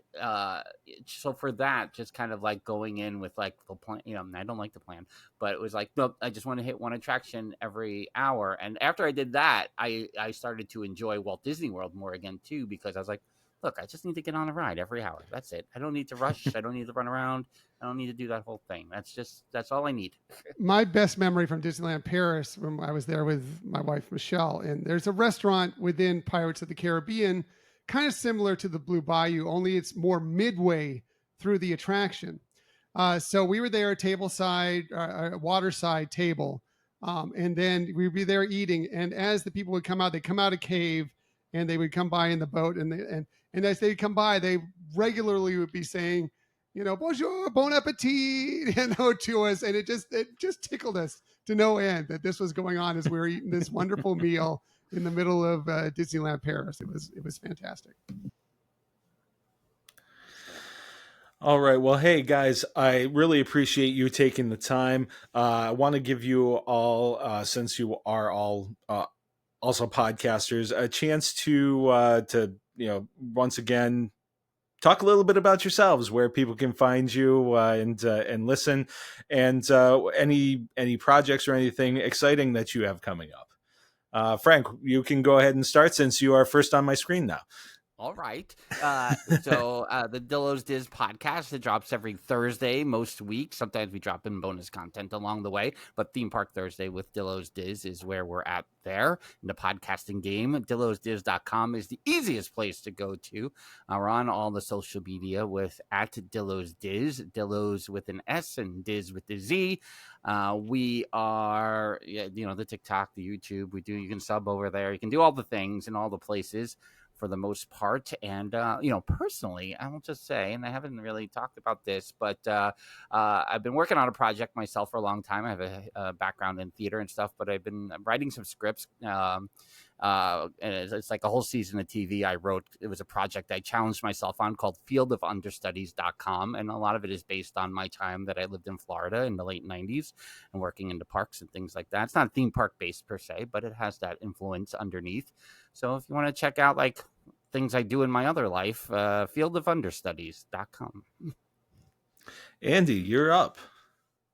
so for that, just kind of like going in with like the plan, I don't like the plan, but it was like, no, I just want to hit one attraction every hour. And after I did that, I started to enjoy Walt Disney World more again too, because I was like, look, I just need to get on a ride every hour. That's it. I don't need to rush. I don't need to run around. I don't need to do that whole thing. That's all I need.
My best memory from Disneyland Paris, when I was there with my wife, Michelle, and there's a restaurant within Pirates of the Caribbean, kind of similar to the Blue Bayou, only it's more midway through the attraction. So we were there at tableside, waterside table. And then we'd be there eating. And as the people would come out, they'd come out a cave, and they would come by in the boat, and as they'd come by, they regularly would be saying, bonjour, bon appetit, to us, and it just tickled us to no end that this was going on as we were eating this wonderful meal in the middle of Disneyland Paris. It was fantastic.
All right. Well, hey, guys, I really appreciate you taking the time. I want to give you all, since you are all also podcasters, a chance to once again, talk a little bit about yourselves, where people can find you and listen, and any projects or anything exciting that you have coming up. Frank, you can go ahead and start since you are first on my screen now.
All right. So the Dillos Diz podcast, it drops every Thursday most weeks. Sometimes we drop in bonus content along the way, but Theme Park Thursday with Dillos Diz is where we're at there in the podcasting game. DillosDiz.com is the easiest place to go to. We're on all the social media with at Dillos Diz, Dillos with an S and Diz with the Z. We are, the TikTok, the YouTube. You can sub over there. You can do all the things in all the places, for the most part. And, personally, I will just say, and I haven't really talked about this, but I've been working on a project myself for a long time. I have a background in theater and stuff, but I've been writing some scripts. And it's like a whole season of TV I wrote. It was a project I challenged myself on called fieldofunderstudies.com. And a lot of it is based on my time that I lived in Florida in the late 90s and working in the parks and things like that. It's not theme park based per se, but it has that influence underneath. So if you want to check out like things I do in my other life, fieldofunderstudies.com.
Andy, you're up.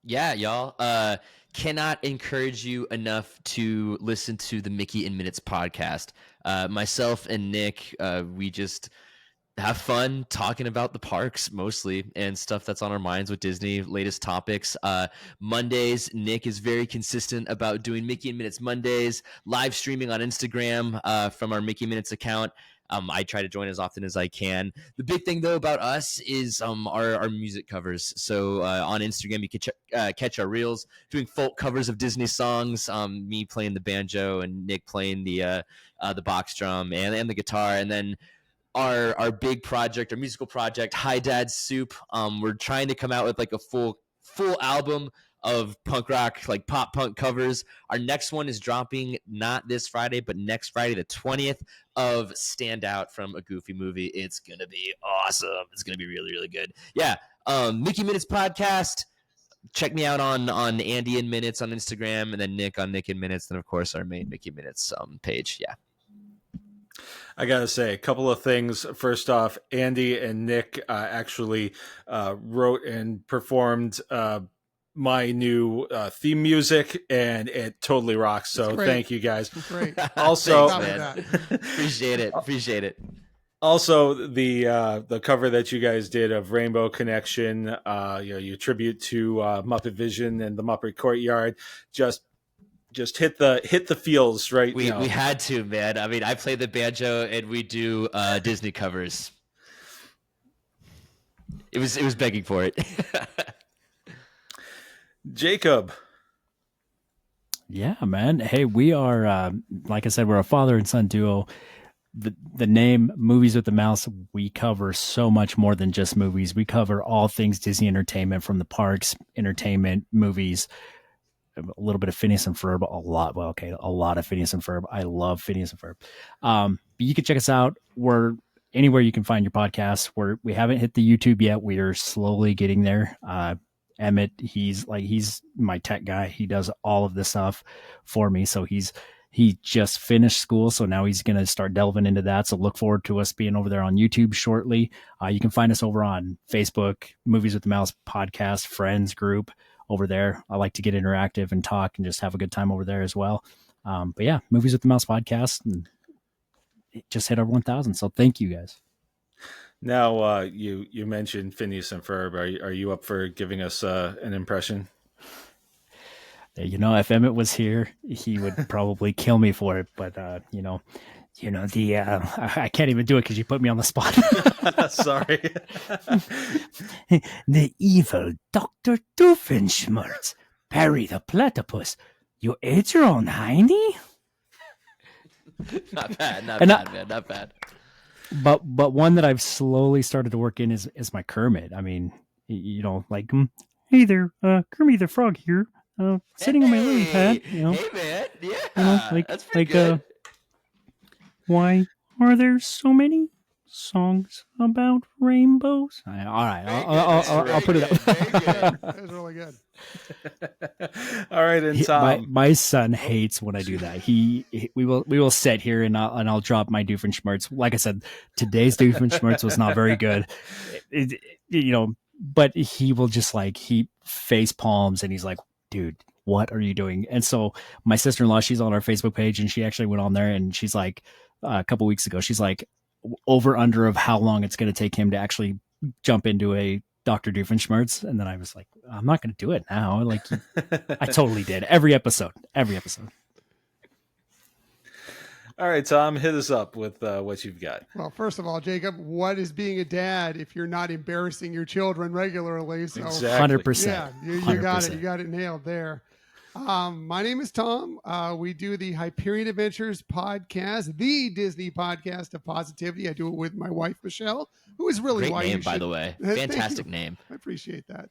Yeah, y'all. Cannot encourage you enough to listen to the Mickey in Minutes podcast. Myself and Nick, we just have fun talking about the parks mostly and stuff that's on our minds with Disney, latest topics. Mondays, Nick is very consistent about doing Mickey in Minutes Mondays, live streaming on Instagram from our Mickey Minutes account. I try to join as often as I can. The big thing, though, about us is our music covers. So on Instagram, you can catch our reels doing folk covers of Disney songs, me playing the banjo and Nick playing the box drum and the guitar. And then our big project, our musical project, Hi Dad Soup. We're trying to come out with like a full album of punk rock, like pop punk covers. Our next one is dropping not this Friday, but next Friday, the 20th, of Stand Out from a Goofy movie. It's going to be awesome. It's going to be really, really good. Yeah. Mickey Minutes Podcast. Check me out on Andy in Minutes on Instagram, and then Nick on Nick in Minutes, and of course our main Mickey Minutes page. Yeah.
I got to say a couple of things. First off, Andy and Nick actually wrote and performed my new theme music, and it totally rocks. So thank you guys.
Great.
Also,
Thanks, man. Appreciate it.
Also, the cover that you guys did of Rainbow Connection, you tribute to Muppet Vision and the Muppet Courtyard, just hit the feels right.
We had to, man. I mean, I play the banjo and we do Disney covers. It was begging for it.
Jacob.
Yeah, man. Hey, we are, like I said, we're a father and son duo. The name Movies with the Mouse, we cover so much more than just movies. We cover all things Disney entertainment, from the parks, entertainment, movies, a little bit of Phineas and Ferb, a lot of Phineas and Ferb. I love Phineas and Ferb. But you can check us out. We're anywhere you can find your podcasts. We haven't hit the YouTube yet. We are slowly getting there. Emmett, he's my tech guy. He does all of this stuff for me. So he just finished school, so now he's going to start delving into that. So look forward to us being over there on YouTube shortly. You can find us over on Facebook, Movies with the Mouse podcast, friends group over there. I like to get interactive and talk and just have a good time over there as well. But yeah, Movies with the Mouse podcast, and it just hit our 1,000. So thank you guys.
Now, you mentioned Phineas and Ferb. Are you up for giving us an impression?
If Emmett was here, he would probably kill me for it. But I can't even do it because you put me on the spot.
Sorry.
The evil Dr. Doofenshmirtz, Perry the Platypus. You ate your own hiney?
Not bad, man, not bad.
But one that I've slowly started to work in is my Kermit. I mean, you know, like, hey there, Kermit the Frog here, sitting on my lily pad. You know,
hey man, yeah,
you know, like,
that's pretty good.
Why are there so many songs about rainbows? All right, I'll put it up.
That was really good.
All right, and Tom,
my son hates when I do that. We will sit here and I'll drop my Doofenshmirtz. Like I said, today's Doofenshmirtz was not very good. You know, but he will just like he face palms and he's like, dude, what are you doing? And so my sister-in-law, she's on our Facebook page and she actually went on there and she's like, a couple weeks ago, she's like, over under of how long it's going to take him to actually jump into a Dr. Doofenshmirtz. And then I was like, I'm not going to do it now. Like, I totally did every episode.
All right, Tom, hit us up with what you've got.
Well, first of all, Jacob, what is being a dad if you're not embarrassing your children regularly? So,
exactly.
100%.
Yeah, you got it. You got it nailed there. My name is Tom. We do the Hyperion Adventures podcast, the Disney podcast of positivity. I do it with my wife, Michelle, who is really
great
why
name,
you
by
should...
the way. Fantastic name.
I appreciate that.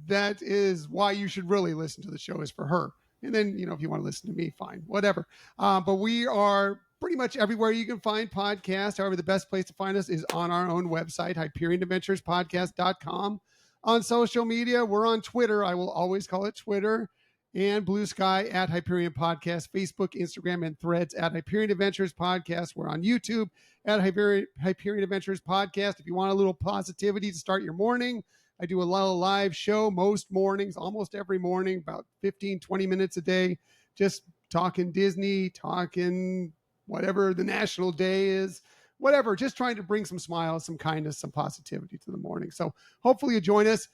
That is why you should really listen to the show is for her. And then, you know, if you want to listen to me, fine, whatever. But we are pretty much everywhere you can find podcasts. However, the best place to find us is on our own website, HyperionAdventuresPodcast.com. On social media, we're on Twitter. I will always call it Twitter. And Blue Sky at Hyperion Podcast, Facebook, Instagram, and Threads at Hyperion Adventures Podcast. We're on YouTube at Hyperion Adventures Podcast. If you want a little positivity to start your morning, I do a little live show most mornings, almost every morning, about 15, 20 minutes a day, just talking Disney, talking whatever the national day is, whatever, just trying to bring some smiles, some kindness, some positivity to the morning. So hopefully you join us.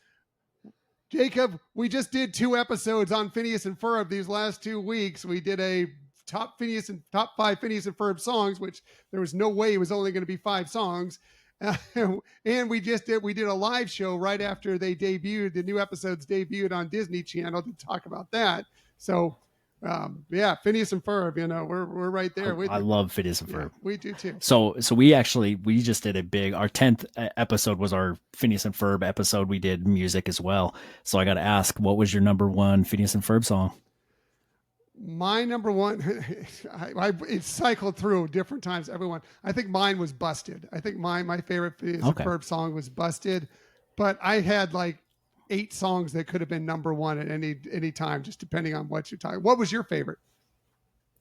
Jacob, we just did 2 episodes on Phineas and Ferb these last 2 weeks. We did a top 5 Phineas and Ferb songs, which there was no way it was only going to be 5 songs. And we did a live show right after they debuted, the new episodes debuted on Disney Channel to talk about that. So, yeah, Phineas and Ferb, you know, we're right there with you.
I love Phineas and Ferb.
We do too.
So we just did our 10th episode was our Phineas and Ferb episode. We did music as well. So I got to ask, what was your number one Phineas and Ferb song?
My number one, it cycled through different times. Everyone, I think mine was Busted. I think my favorite Phineas and Ferb song was Busted, but I had like 8 songs that could have been number one at any time, just depending on what you're talking. What was your favorite?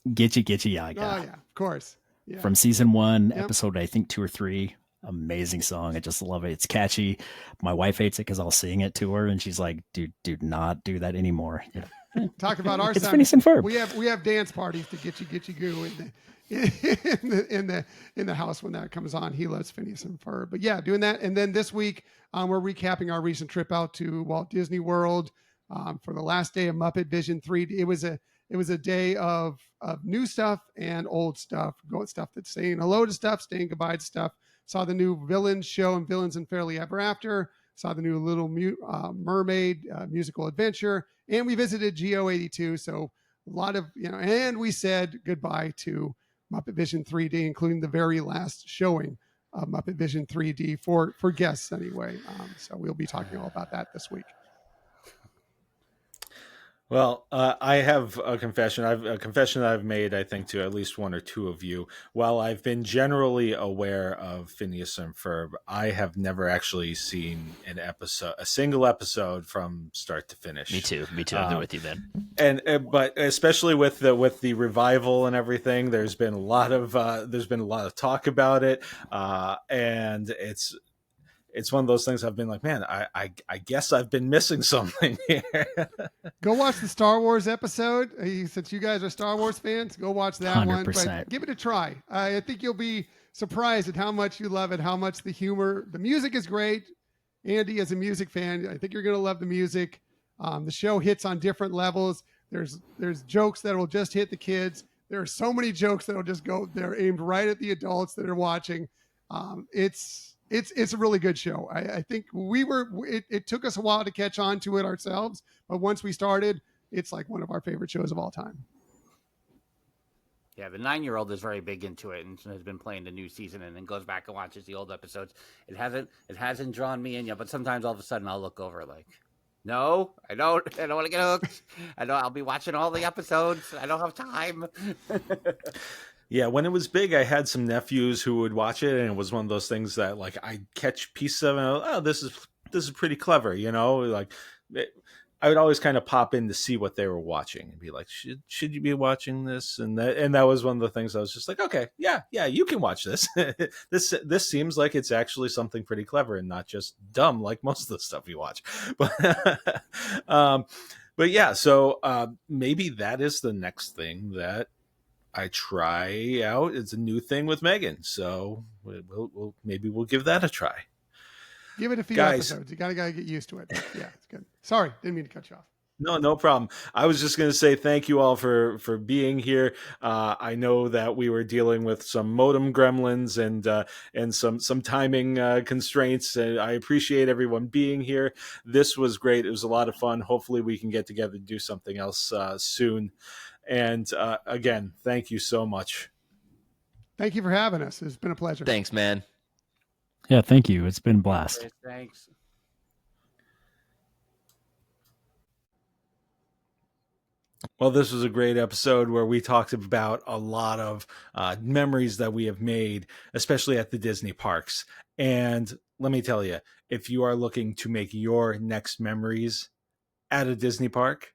Gitchy Gitchy Yaga.
Oh yeah, of course. Yeah.
From season 1, episode I think 2 or 3. Amazing song. I just love it. It's catchy. My wife hates it because I'll sing it to her, and she's like, "Dude, do not do that anymore." You know?
Talk about our
it's
sound.
Phineas and Ferb.
We have dance parties to Gitchy Goo in the house when that comes on. He loves Phineas and Ferb. But yeah, doing that. And then this week we're recapping our recent trip out to Walt Disney World for the last day of Muppet Vision 3. It was a day of new stuff and old stuff, stuff that's saying hello to stuff, saying goodbye to stuff. Saw the new Villains show and Villains and Fairly Ever After. Saw the new Little Mermaid musical adventure, and we visited Geo82. So a lot of, you know, and we said goodbye to Muppet Vision 3D, including the very last showing of Muppet Vision 3D for guests anyway. So we'll be talking all about that this week.
Well, I have a confession. That I've made, I think, to at least one or two of you. While I've been generally aware of Phineas and Ferb, I have never actually seen a single episode from start to finish.
Me too. I'm there with you, man.
But especially with the revival and everything, there's been a lot of talk about it, and it's one of those things I've been like, man, I guess I've been missing something here.
Go watch the Star Wars episode. Since you guys are Star Wars fans, go watch that
100%.
one. But give it a try. I think you'll be surprised at how much you love it, how much the humor, the music is great. Andy, as a music fan, I think you're going to love the music. The show hits on different levels. There's jokes that will just hit the kids. There are so many jokes that will just go, they're aimed right at the adults that are watching. It's a really good show. I think it took us a while to catch on to it ourselves, but once we started, it's like one of our favorite shows of all time.
Yeah, the 9-year-old is very big into it and has been playing the new season and then goes back and watches the old episodes. It hasn't drawn me in yet, but sometimes all of a sudden I'll look over like, no, I don't want to get hooked. I'll be watching all the episodes. I don't have time.
Yeah, when it was big, I had some nephews who would watch it, and it was one of those things that like I'd catch pieces of it. And oh, this is pretty clever, like I would always kind of pop in to see what they were watching and be like, should you be watching this? And that was one of the things I was just like, okay, yeah, you can watch this. This seems like it's actually something pretty clever and not just dumb like most of the stuff you watch. But yeah, so maybe that is the next thing that I try out. It's a new thing with Meghan, so we'll give that a try.
Give it a few episodes. You gotta get used to it. Yeah, it's good. Sorry, didn't mean to cut you off.
No problem. I was just going to say thank you all for being here. I know that we were dealing with some modem gremlins and some timing constraints. And I appreciate everyone being here. This was great. It was a lot of fun. Hopefully we can get together and do something else soon. And again, thank you so much.
Thank you for having us. It's been a pleasure.
Thanks, man.
Yeah, thank you. It's been a blast.
Thanks.
Well, this was a great episode where we talked about a lot of memories that we have made, especially at the Disney parks. And let me tell you, if you are looking to make your next memories at a Disney park,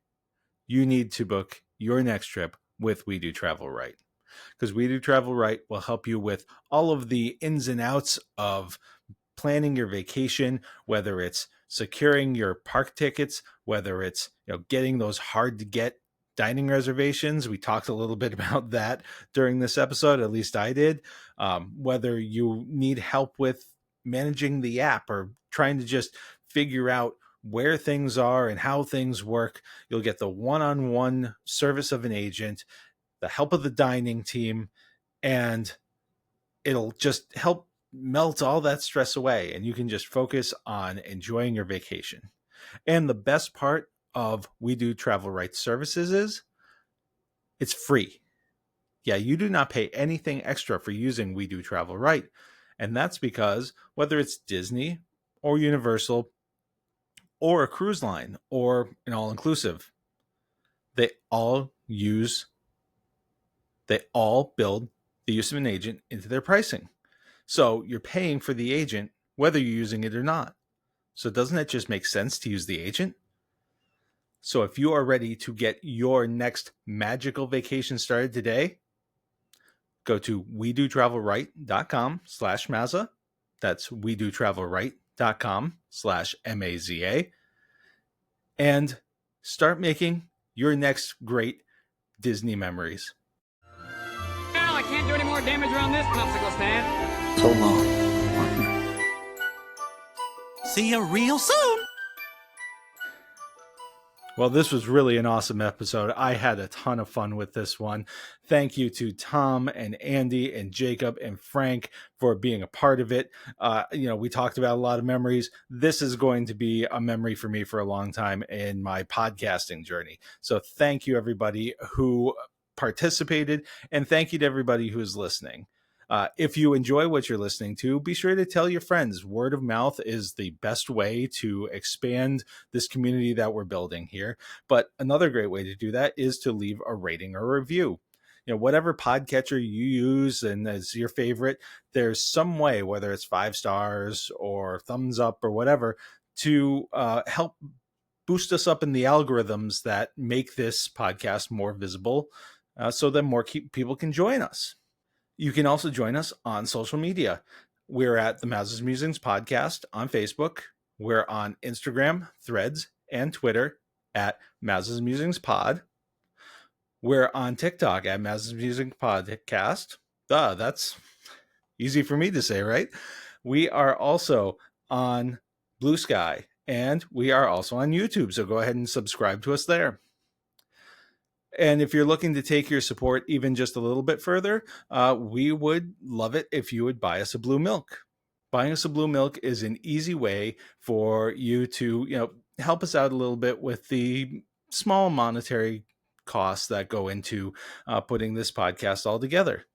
you need to book your next trip with We Do Travel Right. Because We Do Travel Right will help you with all of the ins and outs of planning your vacation, whether it's securing your park tickets, whether it's getting those hard to get dining reservations. We talked a little bit about that during this episode, at least I did. Whether you need help with managing the app or trying to just figure out where things are and how things work, you'll get the one-on-one service of an agent, the help of the dining team, and it'll just help melt all that stress away, and you can just focus on enjoying your vacation. And the best part of We Do Travel Right services is it's free. Yeah, you do not pay anything extra for using We Do Travel Right. And that's because whether it's Disney or Universal or a cruise line or an all-inclusive, they all build the use of an agent into their pricing. So you're paying for the agent whether you're using it or not. So doesn't it just make sense to use the agent? So if you are ready to get your next magical vacation started today, go to wedotravelright.com/Maza. That's wedotravelright.com/MAZA. And start making your next great Disney memories.
Now I can't do any more damage around this popsicle stand.
So long, partner.
See you real soon.
Well, this was really an awesome episode. I had a ton of fun with this one. Thank you to Tom and Andy and Jacob and Frank for being a part of it. We talked about a lot of memories. This is going to be a memory for me for a long time in my podcasting journey. So thank you, everybody who participated, and thank you to everybody who is listening. If you enjoy what you're listening to, be sure to tell your friends. Word of mouth is the best way to expand this community that we're building here. But another great way to do that is to leave a rating or review. Whatever podcatcher you use and is your favorite, there's some way, whether it's 5 stars or thumbs up or whatever, to help boost us up in the algorithms that make this podcast more visible so that more people can join us. You can also join us on social media. We're at the Maza's Musings Podcast on Facebook. We're on Instagram, Threads, and Twitter at Maza's Musings Pod. We're on TikTok at Maza's Musings Podcast. That's easy for me to say, right? We are also on Blue Sky, and we are also on YouTube. So go ahead and subscribe to us there. And if you're looking to take your support even just a little bit further, we would love it if you would buy us a blue milk. Buying us a blue milk is an easy way for you to, help us out a little bit with the small monetary costs that go into putting this podcast all together.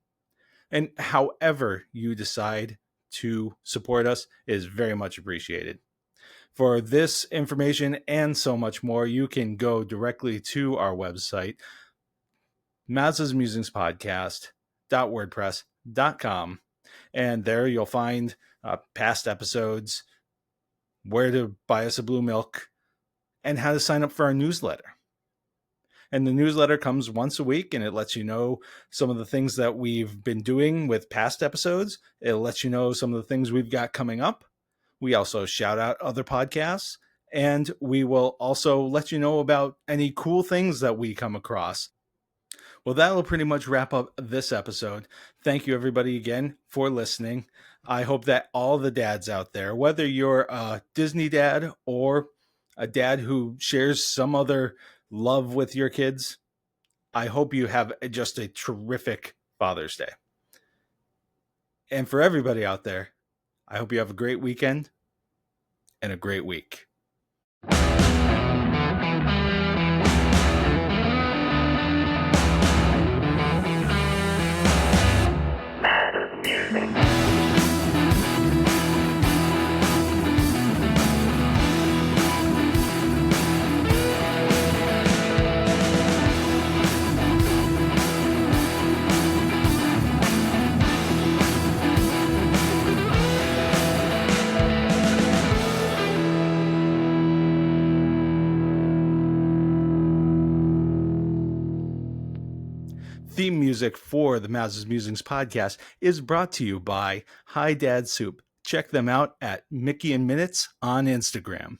And however you decide to support us is very much appreciated. For this information and so much more, you can go directly to our website, Maza's Musings Podcast.wordpress.com. And there you'll find past episodes, where to buy us a blue milk, and how to sign up for our newsletter. And the newsletter comes once a week, and it lets you know some of the things that we've been doing with past episodes. It lets you know some of the things we've got coming up. We also shout out other podcasts, and we will also let you know about any cool things that we come across. Well, that'll pretty much wrap up this episode. Thank you, everybody, again for listening. I hope that all the dads out there, whether you're a Disney dad or a dad who shares some other love with your kids, I hope you have just a terrific Father's Day. And for everybody out there, I hope you have a great weekend and a great week. Theme music for the Maz's Musings podcast is brought to you by Hi Dad Soup. Check them out at Mickey and Minutes on Instagram.